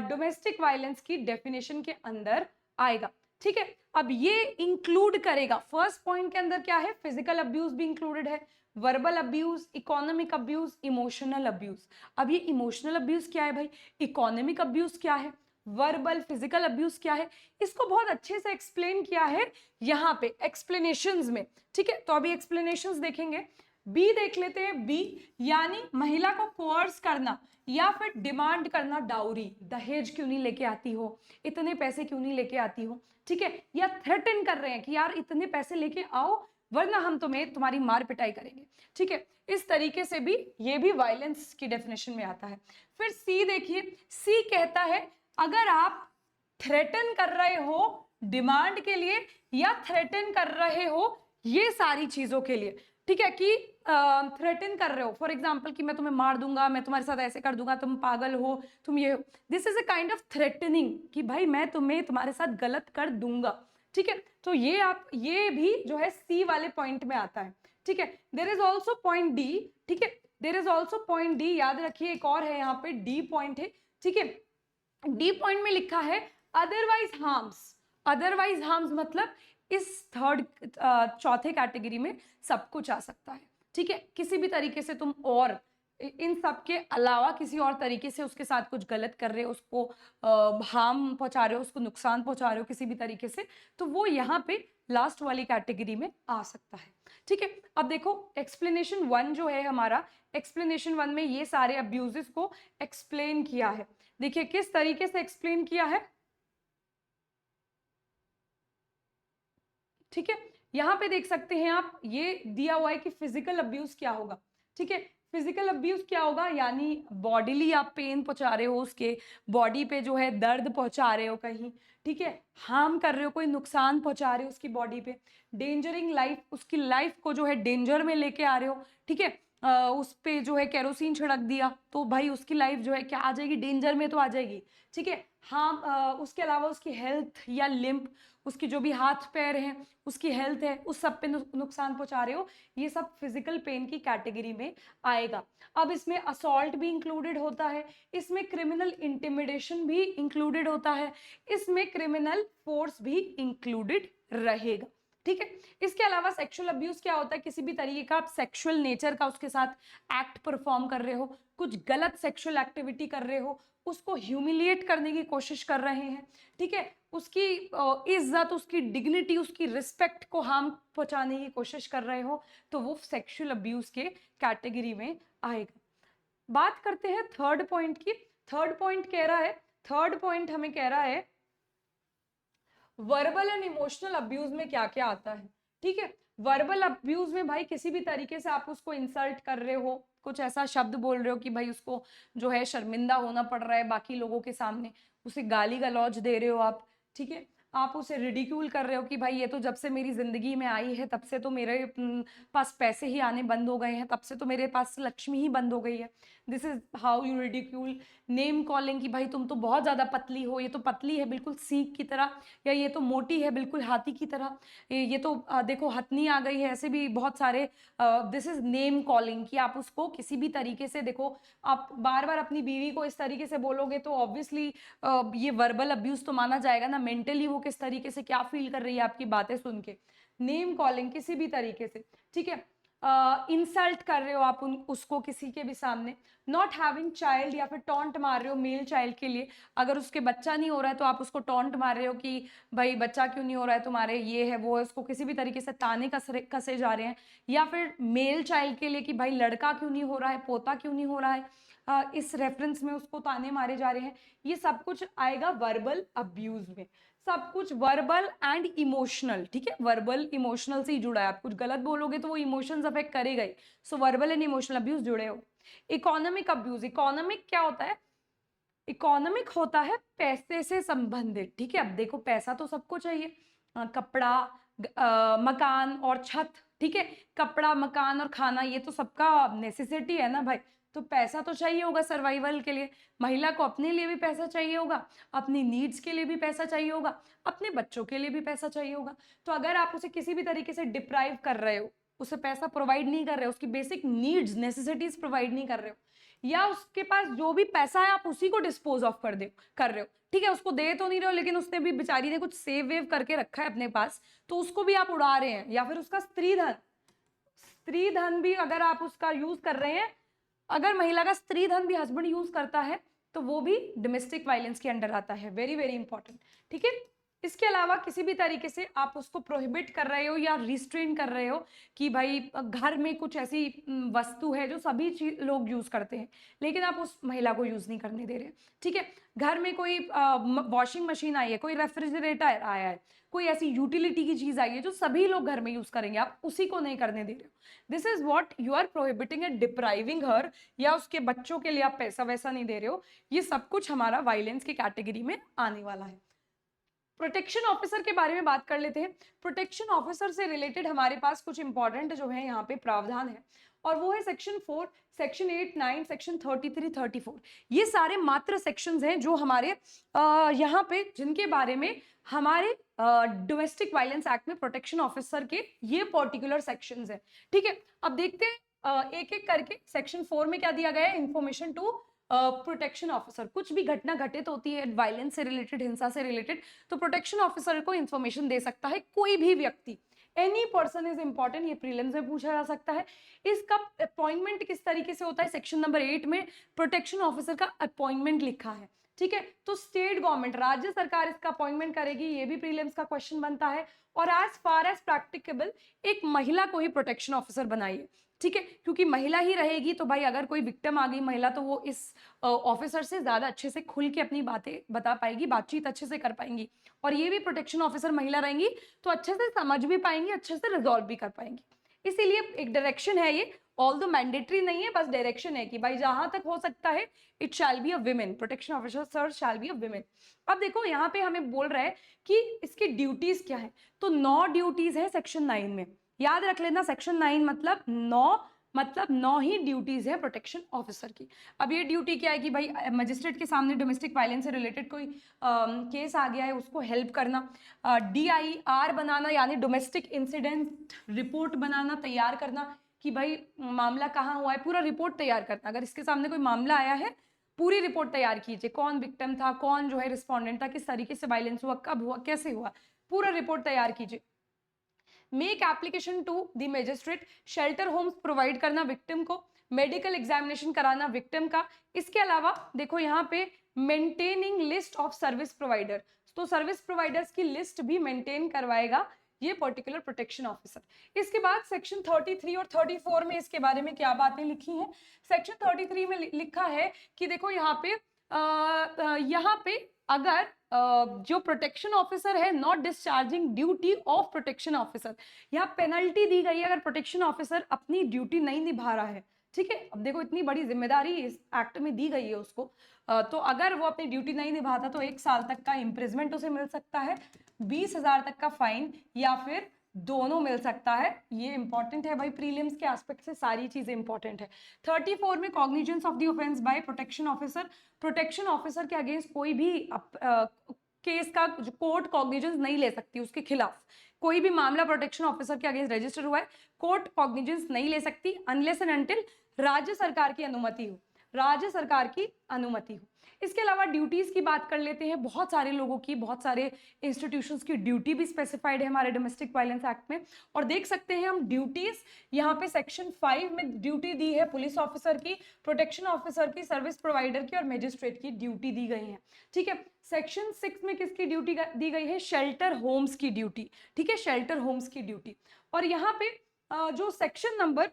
डोमेस्टिक वायलेंस की डेफिनेशन के अंदर आएगा, ठीक है। अब ये इंक्लूड करेगा, फर्स्ट पॉइंट के अंदर क्या है? फिजिकल अब्यूज भी इंक्लूडेड है, verbal abuse, economic abuse, emotional abuse. अब ये इमोशनल अब्यूज क्या है भाई? इकोनॉमिक अब्यूज क्या है? वर्बल, फिजिकल अब्यूज क्या है? इसको बहुत अच्छे से एक्सप्लेन किया है यहाँ पे एक्सप्लेनेशंस में, ठीक है। तो अभी एक्सप्लेनेशंस देखेंगे। बी देख लेते हैं, बी यानी महिला को कोर्स करना या फिर डिमांड करना, डाउरी, दहेज क्यों नहीं लेके आती हो, इतने पैसे क्यों नहीं लेके आती हो, ठीक है। या थ्रेटन कर रहे हैं कि यार इतने पैसे लेके आओ वरना हम तुम्हारी मार पिटाई करेंगे। ठीक है, इस तरीके से भी ये भी वायलेंस की डेफिनेशन में आता है। फिर सी देखिए, सी कहता है अगर आप थ्रेटन कर रहे हो डिमांड के लिए या थ्रेटन कर रहे हो ये सारी चीजों के लिए, ठीक है, कि थ्रेटन कर रहे हो, फॉर एग्जाम्पल कि मैं तुम्हें मार दूंगा, मैं तुम्हारे साथ ऐसे कर दूंगा, तुम पागल हो, तुम ये हो, this is a kind of threatening कि भाई मैं तुम्हारे साथ गलत कर दूंगा। ठीक है, तो ये भी जो है सी वाले पॉइंट में आता है। ठीक है, there is also point D. ठीक है, there is also point D, याद रखिए एक और है यहाँ पे डी पॉइंट है। ठीक है, डी पॉइंट में लिखा है अदरवाइज हार्म्स। अदरवाइज हार्म्स मतलब इस चौथे कैटेगरी में सब कुछ आ सकता है। ठीक है, किसी भी तरीके से तुम और इन सब के अलावा किसी और तरीके से उसके साथ कुछ गलत कर रहे हो, उसको हार्म पहुंचा रहे हो, उसको नुकसान पहुंचा रहे हो किसी भी तरीके से, तो वो यहाँ पे लास्ट वाली कैटेगरी में आ सकता है। ठीक है, अब देखो एक्सप्लेनेशन 1 जो है हमारा, एक्सप्लेनेशन 1 में ये सारे अब्यूजेस को एक्सप्लेन किया है। देखिए किस तरीके से एक्सप्लेन किया है। ठीक है, यहाँ पे देख सकते हैं आप, ये दिया हुआ है कि फिजिकल अब्यूज क्या होगा। ठीक है, फिजिकल अब्यूज क्या होगा, यानी बॉडीली आप पेन पहुंचा रहे हो, उसके बॉडी पे जो है दर्द पहुंचा रहे हो कहीं, ठीक है, हार्म कर रहे हो, कोई नुकसान पहुंचा रहे हो उसकी बॉडी पे, डेंजरिंग लाइफ, उसकी लाइफ को जो है डेंजर में लेके आ रहे हो। ठीक है, उस पे जो है केरोसिन छिड़क दिया तो भाई उसकी लाइफ जो है क्या आ जाएगी, डेंजर में तो आ जाएगी। ठीक है, हाँ, उसके अलावा उसकी हेल्थ या लिम्प, उसकी जो भी हाथ पैर हैं, उसकी हेल्थ है, उस सब पे नुकसान पहुंचा रहे हो, ये सब फिजिकल पेन की कैटेगरी में आएगा। अब इसमें असॉल्ट भी इंक्लूडेड होता है, इसमें क्रिमिनल इंटिमिडेशन भी इंक्लूडेड होता है, इसमें क्रिमिनल फोर्स भी इंक्लूडेड रहेगा। ठीक है, इसके अलावा सेक्सुअल अब्यूज क्या होता है, किसी भी तरीके का आप सेक्सुअल नेचर का उसके साथ एक्ट परफॉर्म कर रहे हो, कुछ गलत सेक्सुअल एक्टिविटी कर रहे हो, उसको ह्यूमिलिएट करने की कोशिश कर रहे हैं। ठीक है, उसकी इज्जत, उसकी डिग्निटी, उसकी रिस्पेक्ट को हार्म पहुंचाने की कोशिश कर रहे हो, तो वो सेक्सुअल अब्यूज के कैटेगरी में आएगा। बात करते हैं थर्ड पॉइंट की। थर्ड पॉइंट कह रहा है, थर्ड पॉइंट हमें कह रहा है वर्बल एंड इमोशनल अब्यूज में क्या क्या आता है। ठीक है, वर्बल अब्यूज में भाई किसी भी तरीके से आप उसको इंसल्ट कर रहे हो, कुछ ऐसा शब्द बोल रहे हो कि भाई उसको जो है शर्मिंदा होना पड़ रहा है बाकी लोगों के सामने, उसे गाली गलौज दे रहे हो आप। ठीक है, आप उसे रिडिक्यूल कर रहे हो कि भाई ये तो जब से मेरी जिंदगी में आई है तब से तो मेरे पास पैसे ही आने बंद हो गए हैं, तब से तो मेरे पास लक्ष्मी ही बंद हो गई है। This is how you ridicule. Name calling कि भाई तुम तो बहुत ज्यादा पतली हो, ये तो पतली है बिल्कुल सीख की तरह, या ये तो मोटी है बिल्कुल हाथी की तरह, ये तो देखो हथनी आ गई है, ऐसे भी बहुत सारे। दिस इज नेम कॉलिंग कि आप उसको किसी भी तरीके से, देखो आप बार बार अपनी बीवी को इस तरीके से बोलोगे तो ऑब्वियसली ये वर्बल अब्यूज तो माना जाएगा ना, मेंटली वो किस तरीके से क्या फील कर रही है आपकी बातें सुन के। नेम कॉलिंग किसी भी तरीके से। ठीक है, इंसल्ट कर रहे हो आप उसको किसी के भी सामने। नॉट हैविंग चाइल्ड, या फिर टॉन्ट मार रहे हो मेल चाइल्ड के लिए, अगर उसके बच्चा नहीं हो रहा है तो आप उसको टॉन्ट मार रहे हो कि भाई बच्चा क्यों नहीं हो रहा है तुम्हारे, ये है वो है, उसको किसी भी तरीके से ताने कसे जा रहे हैं। या फिर मेल चाइल्ड के लिए कि भाई लड़का क्यों नहीं हो रहा है, पोता क्यों नहीं हो रहा है, इस रेफरेंस में उसको ताने मारे जा रहे हैं। ये सब कुछ आएगा वर्बल अब्यूज में, सब कुछ वर्बल एंड इमोशनल। ठीक है, वर्बल इमोशनल से ही जुड़ा है, आप कुछ गलत बोलोगे तो वो इमोशंस अफेक्ट करेगा ही, सो वर्बल एंड इमोशनल अब्यूज जुड़े हो। इकोनॉमिक अब्यूज, इकोनॉमिक क्या होता है, इकोनॉमिक होता है पैसे से संबंधित। ठीक है, अब देखो पैसा तो सबको चाहिए, कपड़ा, मकान और छत। ठीक है, कपड़ा मकान और खाना ये तो सबका नेसेसिटी है ना भाई, तो पैसा तो चाहिए होगा सर्वाइवल के लिए। महिला को अपने लिए भी पैसा चाहिए होगा, अपनी नीड्स के लिए भी पैसा चाहिए होगा, अपने बच्चों के लिए भी पैसा चाहिए होगा। तो अगर आप उसे किसी भी तरीके से डिप्राइव कर रहे हो, उसे पैसा प्रोवाइड नहीं कर रहे हो, उसकी बेसिक नीड्स नेसेसिटीज प्रोवाइड नहीं कर रहे हो, या उसके पास जो भी पैसा है आप उसी को डिस्पोज ऑफ कर रहे हो। ठीक है, उसको दे तो नहीं रहे हो लेकिन उसने भी बेचारी ने कुछ सेव वेव करके रखा है अपने पास, तो उसको भी आप उड़ा रहे हैं। या फिर उसका स्त्री धन भी अगर आप उसका यूज कर रहे हैं, अगर महिला का स्त्री धन भी हस्बैंड यूज करता है तो वो भी डोमेस्टिक वायलेंस के अंडर आता है। Very very important. ठीक है, इसके अलावा किसी भी तरीके से आप उसको प्रोहिबिट कर रहे हो या रिस्ट्रेन कर रहे हो कि भाई घर में कुछ ऐसी वस्तु है जो सभी लोग यूज करते हैं, लेकिन आप उस महिला को यूज नहीं करने दे रहे, ठीक है। घर में कोई वॉशिंग मशीन आई है, कोई रेफ्रिजरेटर आया है, कोई ऐसी यूटिलिटी की चीज आई है जो सभी लोग घर में यूज करेंगे, आप उसी को नहीं करने दे रहे हो। This is what you are prohibiting and depriving her, या उसके बच्चों के लिए आप पैसा वैसा नहीं दे रहे हो। ये सब कुछ हमारा वायलेंस की कैटेगरी में आने वाला है। प्रोटेक्शन ऑफिसर के बारे में बात कर लेते हैं। प्रोटेक्शन ऑफिसर से रिलेटेड हमारे पास कुछ इंपॉर्टेंट जो है यहाँ पे प्रावधान है, और वो है सेक्शन 4, सेक्शन 8, 9, सेक्शन 33, 34। ये सारे मात्र सेक्शंस हैं जो हमारे यहाँ पे, जिनके बारे में हमारे डोमेस्टिक वायलेंस एक्ट में प्रोटेक्शन ऑफिसर के ये पर्टिकुलर सेक्शंस हैं, ठीक है। अब देखते हैं एक एक करके। सेक्शन 4 में क्या दिया गया है, इंफॉर्मेशन टू प्रोटेक्शन ऑफिसर। कुछ भी घटना घटित होती है वायलेंस से रिलेटेड, हिंसा से रिलेटेड, तो प्रोटेक्शन ऑफिसर को इंफॉर्मेशन दे सकता है कोई भी व्यक्ति। एनी पर्सन इज इंपॉर्टेंट, ये प्रीलिम्स में पूछा जा सकता है। इसका अपॉइंटमेंट किस तरीके से होता है, सेक्शन नंबर 8 में प्रोटेक्शन ऑफिसर का अपॉइंटमेंट लिखा है, ठीक है। तो स्टेट गवर्नमेंट, राज्य सरकार इसका अपॉइंटमेंट करेगी, ये भी प्रीलिम्स का क्वेश्चन बनता है। और एज फार एज प्रैक्टिकेबल एक महिला को ही प्रोटेक्शन ऑफिसर बनाइए, ठीक है, क्योंकि महिला ही रहेगी तो भाई अगर कोई विक्टिम आ गई महिला, तो वो इस ऑफिसर से ज्यादा अच्छे से खुल के अपनी बातें बता पाएगी, बातचीत अच्छे से कर पाएंगी। और ये भी प्रोटेक्शन ऑफिसर महिला रहेंगी तो अच्छे से समझ भी पाएंगी, अच्छे से रिजॉल्व भी कर पाएंगी। इसीलिए एक डायरेक्शन है ये, ऑल दो मैंडेटरी नहीं है, बस डायरेक्शन है कि भाई जहां तक हो सकता है it shall be a women, protection officer shall be a women. अब देखो यहाँ पे हमें बोल रहा है कि इसकी ड्यूटीज क्या है, तो 9 ड्यूटीज है सेक्शन 9 में। याद रख लेना, सेक्शन 9 मतलब 9 ही ड्यूटीज है प्रोटेक्शन ऑफिसर की। अब ये ड्यूटी क्या है कि भाई मजिस्ट्रेट के सामने डोमेस्टिक वायलेंस से रिलेटेड कोई केस आ गया है, उसको हेल्प करना, DIR बनाना यानी डोमेस्टिक इंसिडेंट रिपोर्ट बनाना, तैयार करना कि भाई मामला कहाँ हुआ है, पूरा रिपोर्ट तैयार करना। अगर इसके सामने कोई मामला आया है, पूरी रिपोर्ट तैयार कीजिए, कौन विक्टिम था, कौन जो है रिस्पॉन्डेंट था, किस तरीके से वायलेंस हुआ, कब हुआ, कैसे हुआ, पूरा रिपोर्ट तैयार कीजिए। Make application to the magistrate, shelter homes provide करना विक्टिम को, मेडिकल एग्जामिनेशन कराना विक्टिम का। इसके अलावा देखो यहाँ पे maintaining list of service provider, तो सर्विस प्रोवाइडर्स की लिस्ट भी मेंटेन करवाएगा ये पर्टिकुलर प्रोटेक्शन ऑफिसर। इसके बाद सेक्शन 33 और 34 में इसके बारे में क्या बातें लिखी हैं। सेक्शन 33 में लिखा है कि देखो यहाँ पे अगर जो प्रोटेक्शन ऑफिसर है not discharging duty of protection officer, यहाँ पेनल्टी दी गई है अगर प्रोटेक्शन ऑफिसर अपनी ड्यूटी नहीं निभा रहा है, ठीक है। अब देखो इतनी बड़ी जिम्मेदारी इस एक्ट में दी गई है उसको, तो अगर वो अपनी ड्यूटी नहीं निभाता तो 1 साल तक का इम्प्रिजमेंट उसे मिल सकता है, 20,000 तक का फाइन, या फिर दोनों मिल सकता है। ये इंपॉर्टेंट है भाई, प्रीलिम्स के एस्पेक्ट से सारी चीजें इंपॉर्टेंट है। 34 में cognizance of the offence by protection officer, protection officer के अगेंस्ट कोई भी केस का कोर्ट कॉग्निजेंस नहीं ले सकती, उसके खिलाफ कोई भी मामला प्रोटेक्शन ऑफिसर के अगेंस्ट रजिस्टर हुआ है, कोर्ट कॉग्निजेंस नहीं ले सकती अनलेस एंड अनटिल राज्य सरकार की अनुमति हो, राज्य सरकार की अनुमति हो। इसके अलावा ड्यूटीज की बात कर लेते हैं। बहुत सारे लोगों की, बहुत सारे इंस्टीट्यूशंस की ड्यूटी भी स्पेसिफाइड है हमारे डोमेस्टिक वायलेंस एक्ट में, और देख सकते हैं हम ड्यूटीज यहाँ पे सेक्शन 5 में ड्यूटी दी है पुलिस ऑफिसर की, प्रोटेक्शन ऑफिसर की, सर्विस प्रोवाइडर की और मजिस्ट्रेट की ड्यूटी दी गई है, ठीक है। सेक्शन 6 में किसकी ड्यूटी दी गई है, शेल्टर होम्स की ड्यूटी, ठीक है, शेल्टर होम्स की ड्यूटी। और यहाँ पे जो सेक्शन नंबर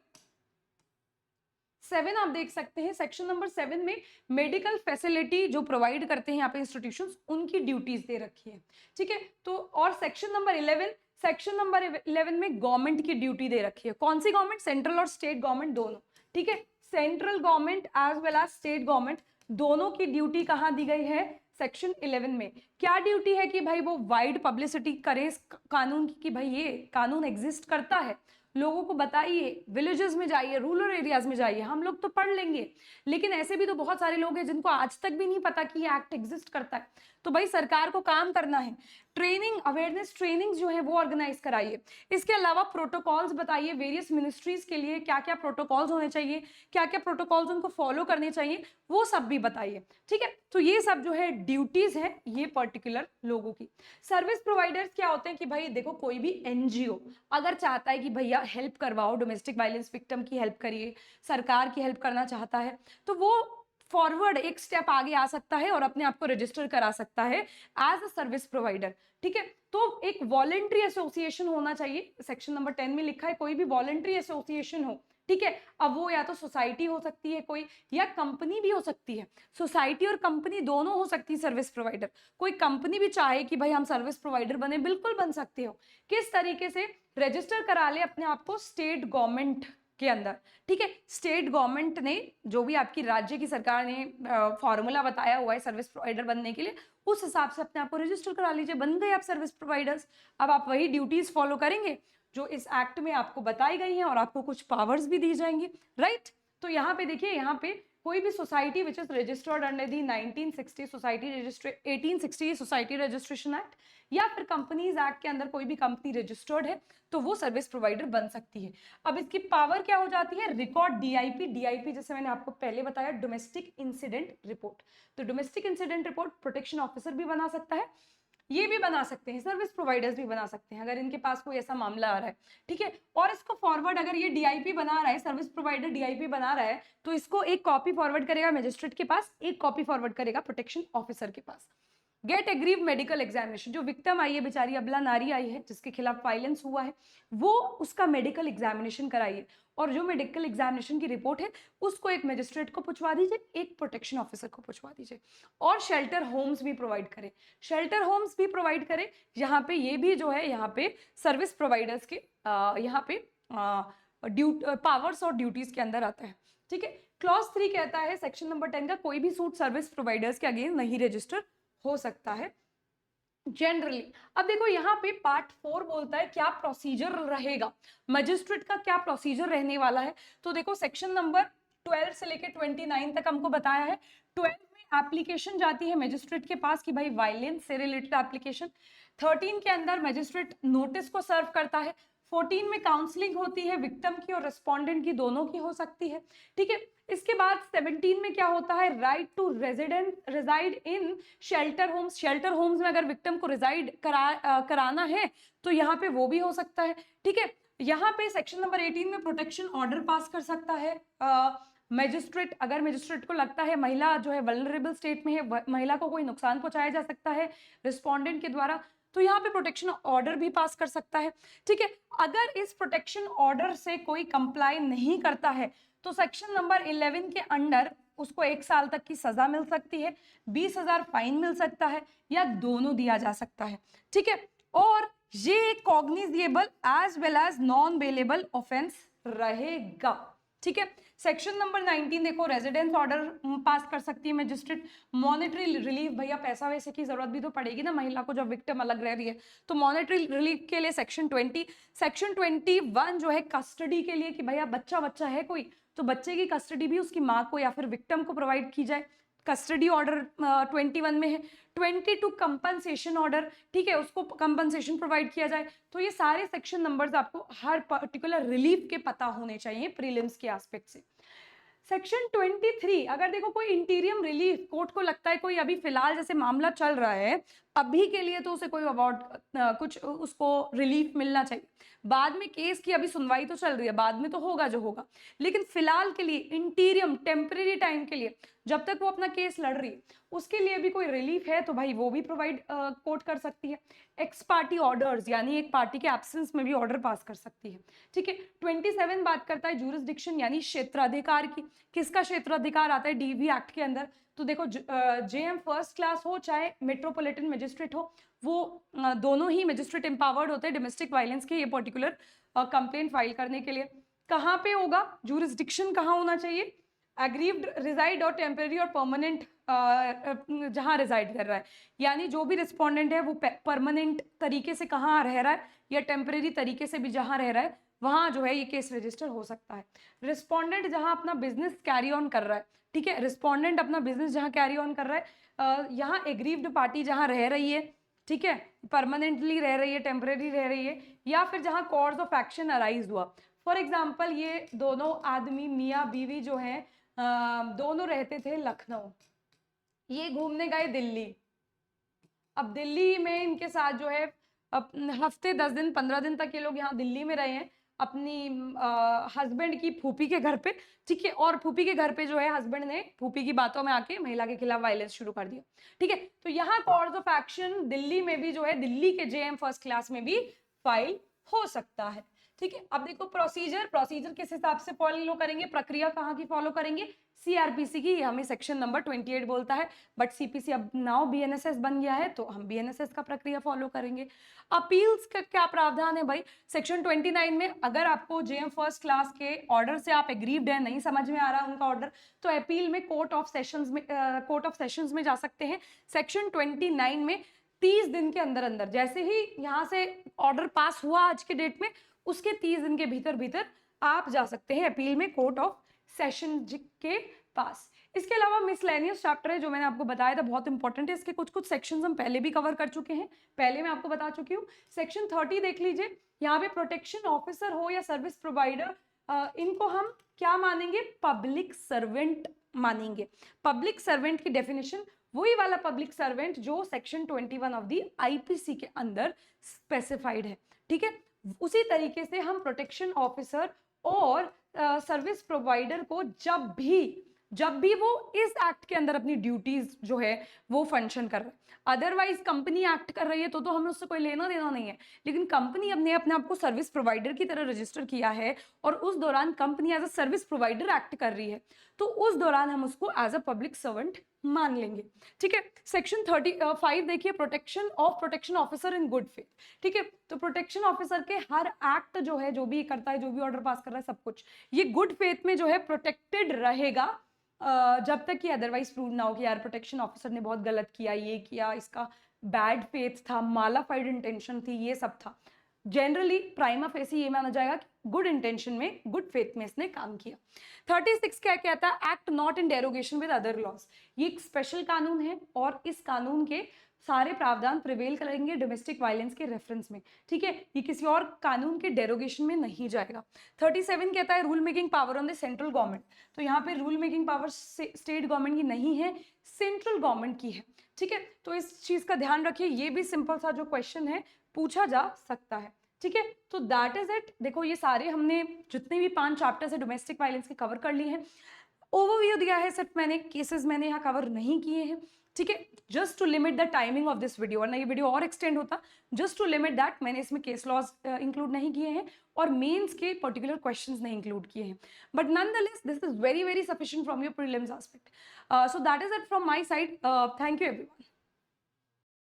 7 आप देख सकते हैं, सेक्शन नंबर 7 में मेडिकल फैसिलिटी जो प्रोवाइड करते हैं यहाँ पे इंस्टीट्यूशंस, उनकी ड्यूटीज दे रखी है, ठीक है। तो और सेक्शन नंबर 11 में गवर्नमेंट की ड्यूटी दे रखी है। कौन सी गवर्नमेंट, सेंट्रल और स्टेट गवर्नमेंट दोनों, ठीक है। Central government as well as state government दोनों की ड्यूटी कहाँ दी गई है, सेक्शन 11 में। क्या ड्यूटी है कि भाई वो वाइड पब्लिसिटी करे इस कानून की कि भाई ये कानून एग्जिस्ट करता है, लोगों को बताइए, विलेजेस में जाइए, रूरल एरियाज में जाइए। हम लोग तो पढ़ लेंगे, लेकिन ऐसे भी तो बहुत सारे लोग हैं जिनको आज तक भी नहीं पता कि ये एक्ट एग्जिस्ट करता है। तो भाई सरकार को काम करना है, ट्रेनिंग, अवेयरनेस ट्रेनिंग जो है वो ऑर्गेनाइज कराइए। इसके अलावा प्रोटोकॉल्स बताइए, वेरियस मिनिस्ट्रीज के लिए क्या क्या प्रोटोकॉल्स होने चाहिए, क्या क्या प्रोटोकॉल्स उनको फॉलो करने चाहिए, वो सब भी बताइए, ठीक है। तो ये सब जो है ड्यूटीज है ये पर्टिकुलर लोगों की। सर्विस प्रोवाइडर्स क्या होते हैं कि भाई देखो कोई भी NGO अगर चाहता है कि भैया हेल्प करवाओ, डोमेस्टिक वायलेंस विक्टिम की हेल्प करिए, सरकार की हेल्प करना चाहता है, तो वो फॉरवर्ड एक स्टेप आगे आ सकता है और अपने आप को रजिस्टर करा सकता है एज अ सर्विस प्रोवाइडर। ठीक है, तो एक वॉलेंट्री एसोसिएशन होना चाहिए, सेक्शन नंबर 10 में लिखा है कोई भी वॉलेंट्री एसोसिएशन हो। ठीक है, अब वो या तो सोसाइटी हो सकती है कोई, या कंपनी भी हो सकती है। सोसाइटी और कंपनी दोनों हो सकती है सर्विस प्रोवाइडर। कोई कंपनी भी चाहे कि भाई हम सर्विस प्रोवाइडर बने, बिल्कुल बन सकते हो। किस तरीके से? रजिस्टर करा ले अपने आप को स्टेट गवर्नमेंट के अंदर। ठीक है, स्टेट गवर्नमेंट ने जो भी आपकी राज्य की सरकार ने फॉर्मूला बताया हुआ है सर्विस प्रोवाइडर बनने के लिए, उस हिसाब से अपने आप को रजिस्टर करा लीजिए, बन गए आप सर्विस प्रोवाइडर्स। अब आप वही ड्यूटीज फॉलो करेंगे जो इस एक्ट में आपको बताई गई हैं और आपको कुछ पावर्स भी दी जाएंगी, राइट। तो यहाँ पे देखिए, यहाँ पे कोई भी society which is registered under the 1960 society 1860 society registration act, या फिर कंपनीज एक्ट के अंदर कोई भी कंपनी रजिस्टर्ड है तो वो सर्विस प्रोवाइडर बन सकती है। अब इसकी पावर क्या हो जाती है? Record DIP. डीआईपी जैसे मैंने आपको पहले बताया, डोमेस्टिक इंसिडेंट रिपोर्ट। तो domestic incident report protection officer भी बना सकता है, ये भी बना सकते हैं, सर्विस प्रोवाइडर्स भी बना सकते हैं अगर इनके पास कोई ऐसा मामला आ रहा है। ठीक है, और इसको फॉरवर्ड, अगर ये डीआईपी बना रहा है, सर्विस प्रोवाइडर डीआईपी बना रहा है, तो इसको एक कॉपी फॉरवर्ड करेगा मैजिस्ट्रेट के पास, एक कॉपी फॉरवर्ड करेगा प्रोटेक्शन ऑफिसर के पास। गेट एग्रीव मेडिकल एग्जामिनेशन, जो विक्टिम आई है, बेचारी अबला नारी आई है जिसके खिलाफ वायलेंस हुआ है, वो उसका मेडिकल एग्जामिनेशन कराइए, और जो मेडिकल एग्जामिनेशन की रिपोर्ट है उसको एक मजिस्ट्रेट को पूछवा दीजिए, एक प्रोटेक्शन ऑफिसर को पूछवा दीजिए। और शेल्टर होम्स भी प्रोवाइड करें, शेल्टर होम्स भी प्रोवाइड करें। यहाँ पे ये भी जो है, यहाँ पे सर्विस प्रोवाइडर्स के यहाँ पे पावर्स और ड्यूटीज के अंदर आता है। ठीक है, क्लॉज 3 कहता है सेक्शन नंबर 10 का, कोई भी सूट सर्विस प्रोवाइडर्स के अगेंस्ट नहीं रजिस्टर हो सकता है जनरली। अब देखो यहाँ पे पार्ट 4 बोलता है क्या प्रोसीजर रहेगा, मजिस्ट्रेट का क्या प्रोसीजर रहने वाला है। तो देखो सेक्शन नंबर 12 से लेके 29 तक हमको बताया है। 12 में एप्लीकेशन जाती है मजिस्ट्रेट के पास कि भाई वायलेंस से रिलेटेड एप्लीकेशन। 13 के अंदर मजिस्ट्रेट नोटिस को सर्व करता है। 14 में काउंसलिंग होती है, विक्टिम की और रिस्पोंडेंट की दोनों की हो सकती है। ठीक है, इसके बाद 17 में क्या होता है? Right to reside in shelter homes. Shelter homes में अगर विक्टिम को रिजाइड कराना है तो यहाँ पे वो भी हो सकता है। ठीक है, यहाँ पे सेक्शन नंबर 18 में प्रोटेक्शन ऑर्डर पास कर सकता है मैजिस्ट्रेट। अगर मैजिस्ट्रेट को लगता है महिला जो है वल्नरेबल स्टेट में है, महिला को कोई नुकसान पहुंचाया जा सकता है रिस्पोंडेंट के द्वारा, तो यहाँ पे प्रोटेक्शन ऑर्डर भी पास कर सकता है। ठीक है, अगर इस प्रोटेक्शन ऑर्डर से कोई कंप्लाई नहीं करता है तो सेक्शन नंबर 11 के अंडर उसको 1 साल तक की सजा मिल सकती है, 20,000 फाइन मिल सकता है, या दोनों दिया जा सकता है। ठीक है, और ये cognizable as well as non bailable offence रहेगा। ठीक है, सेक्शन नंबर 19 देखो, रेजिडेंस ऑर्डर पास कर सकती है मजिस्ट्रेट। मॉनेटरी रिलीफ, भैया पैसा वैसे की जरूरत भी तो पड़ेगी ना महिला को जब विक्टिम अलग रह रही है, तो मॉनेटरी रिलीफ के लिए सेक्शन 20। सेक्शन 21 जो है कस्टडी के लिए, कि भैया बच्चा है कोई, तो बच्चे की कस्टडी भी उसकी माँ को या फिर विक्टिम को प्रोवाइड की जाए, कस्टडी ऑर्डर 21 में है। 22 कंपनसेशन ऑर्डर, ठीक है, उसको कंपनसेशन प्रोवाइड किया जाए। तो ये सारे सेक्शन नंबर्स आपको हर पर्टिकुलर रिलीफ के पता होने चाहिए प्रीलिम्स के एस्पेक्ट से। सेक्शन 23, अगर देखो कोई इंटीरियम रिलीफ, कोर्ट को लगता है कोई अभी फिलहाल जैसे मामला चल रहा है अभी के लिए, तो उसे कोई अवार्ड कुछ उसको रिलीफ मिलना चाहिए। बाद में केस की अभी सुनवाई तो चल रही है, बाद में तो होगा जो होगा, लेकिन फिलहाल के लिए इंटीरियम टेम्परेरी टाइम के लिए, जब तक वो अपना केस लड़ रही है, उसके लिए भी कोई रिलीफ है तो भाई वो भी प्रोवाइड कोर्ट कर सकती है। एक्स पार्टी ऑर्डर्स, यानी एक पार्टी के एब्सेंस में भी ऑर्डर पास कर सकती है। ठीक है, 27 बात करता है ज्यूरिसडिक्शन यानी क्षेत्राधिकार की। किसका क्षेत्राधिकार आता है डीवी एक्ट के अंदर? तो देखो जेएम फर्स्ट क्लास हो चाहे मेट्रोपॉलिटन मजिस्ट्रेट हो, वो दोनों ही मजिस्ट्रेट एम्पावर्ड होते हैं डोमेस्टिक वायलेंस के ये पर्टिकुलर कंप्लेंट फाइल करने के लिए। कहाँ पे होगा ज्यूरिसडिक्शन, कहाँ होना चाहिए? एग्रीव्ड रिजाइड और टेम्परेरी और परमानेंट जहाँ रिजाइड कर रहा है, यानी जो भी रिस्पोंडेंट है वो परमानेंट तरीके से कहाँ रह रहा है या टेम्परेरी तरीके से भी जहाँ रह रहा है वहाँ जो है ये केस रजिस्टर हो सकता है। रिस्पोंडेंट जहाँ अपना बिजनेस कैरी ऑन कर रहा है, ठीक है, रिस्पोंडेंट अपना बिजनेस जहाँ कैरी ऑन कर रहा है, यहाँ एग्रीव्ड पार्टी जहाँ रह रही है, ठीक है, परमानेंटली रह रही है, टेम्परेरी रह रही है, या फिर जहाँ कॉज ऑफ एक्शन अराइज हुआ। फॉर एग्जाम्पल ये दोनों आदमी मियाँ बीवी जो है दोनों रहते थे लखनऊ, ये घूमने गए दिल्ली। अब दिल्ली में इनके साथ जो है हफ्ते 10 दिन 15 दिन तक ये लोग यहाँ दिल्ली में रहे हैं। अपनी हस्बैंड की फूफी के घर पे, ठीक है, और फूफी के घर पे जो है हस्बैंड ने फूफी की बातों में आके महिला के खिलाफ वायलेंस शुरू कर दिया, ठीक है। तो यहाँ कॉज ऑफ एक्शन दिल्ली में भी जो है, दिल्ली के जेएम फर्स्ट क्लास में भी फाइल हो सकता है, ठीक है। अब देखो प्रोसीजर, प्रोसीजर किस हिसाब से फॉलो करेंगे, प्रक्रिया कहाँ की फॉलो करेंगे, सीआरपीसी की, हमें सेक्शन नंबर 28 बोलता है, बट सीपीसी अब नाउ बीएनएसएस बन गया है, तो हम बीएनएसएस का प्रक्रिया फॉलो करेंगे। अपील्स का क्या प्रावधान है भाई, सेक्शन 29 में अगर आपको जेएम फर्स्ट क्लास के ऑर्डर से आप एग्रीव्ड है, नहीं समझ में आ रहा उनका ऑर्डर, तो अपील में कोर्ट ऑफ सेशंस में जा सकते हैं। सेक्शन 29 में 30 दिन के अंदर अंदर, जैसे ही यहाँ से ऑर्डर पास हुआ आज के डेट में, उसके 30 दिन के भीतर भीतर आप जा सकते हैं अपील में कोर्ट ऑफ सेशन के पास। इसके अलावा मिसलेनियस चैप्टर है जो मैंने आपको बताया था, बहुत इंपॉर्टेंट है। इसके कुछ कुछ सेक्शंस हम पहले भी कवर कर चुके हैं, पहले मैं आपको बता चुकी हूँ। सेक्शन 30 देख लीजिए, यहाँ पे प्रोटेक्शन ऑफिसर हो या सर्विस प्रोवाइडर, इनको हम क्या मानेंगे, पब्लिक सर्वेंट मानेंगे। पब्लिक सर्वेंट की डेफिनेशन वही वाला पब्लिक सर्वेंट जो सेक्शन 21 ऑफ दी आईपीसी के अंदर स्पेसिफाइड है, ठीक है। उसी तरीके से हम प्रोटेक्शन ऑफिसर और सर्विस प्रोवाइडर को जब भी वो इस एक्ट के अंदर अपनी ड्यूटीज जो है वो फंक्शन कर रहे हैं, अदरवाइज कंपनी एक्ट कर रही है तो हमें उससे कोई लेना देना नहीं है, लेकिन कंपनी अपने आप को सर्विस प्रोवाइडर की तरह रजिस्टर किया है और उस दौरान company as a service provider act कर रही है, तो उस दौरान हम उसको एज अ पब्लिक सर्वेंट मान लेंगे, ठीक है। सेक्शन 35 देखिए, protection officer in good faith, ठीक है। तो प्रोटेक्शन ऑफिसर के हर एक्ट जो है, जो भी करता है, जो भी ऑर्डर पास कर रहा है, सब कुछ ये गुड फेथ में जो है प्रोटेक्टेड रहेगा, जब तक कि अदरवाइज प्रूव ना हो कि यार प्रोटेक्शन ऑफिसर ने बहुत गलत किया, ये किया, इसका बैड फेथ था, मालाफाइड इंटेंशन थी, ये सब था। जनरली प्राइमा फेसी ये माना जाएगा कि गुड इंटेंशन में, गुड फेथ में इसने काम किया। 36 क्या कहता है, act not in derogation with other laws. ये एक स्पेशल कानून है और इस कानून के सारे प्रावधान प्रिवेल करेंगे डोमेस्टिक वायलेंस के रेफरेंस में, ठीक है। ये किसी और कानून के डेरोगेशन में नहीं जाएगा। 37 कहता है rule making power on the central government. तो यहाँ पे rule making power state government की नहीं है, सेंट्रल गवर्नमेंट की है, ठीक है। तो इस चीज का ध्यान रखिए, ये भी सिंपल सा जो क्वेश्चन है पूछा जा सकता है, ठीक है। तो दैट इज इट। देखो ये सारे हमने जितने भी 5 चैप्टर्स है डोमेस्टिक वायलेंस के कवर कर लिए हैं। ओवरव्यू दिया है, सिर्फ मैंने केसेस मैंने यहाँ कवर नहीं किए हैं, ठीक है, just to limit the timing of this video, वरना ये वीडियो और एक्सटेंड होता। जस्ट टू लिमिट दैट मैंने इसमें केस लॉज इंक्लूड नहीं किए हैं और मेंस के पर्टिकुलर क्वेश्चंस नहीं इंक्लूड किए हैं, but nonetheless this is very very sufficient from your prelims aspect. So that is it from my side. Thank you everyone.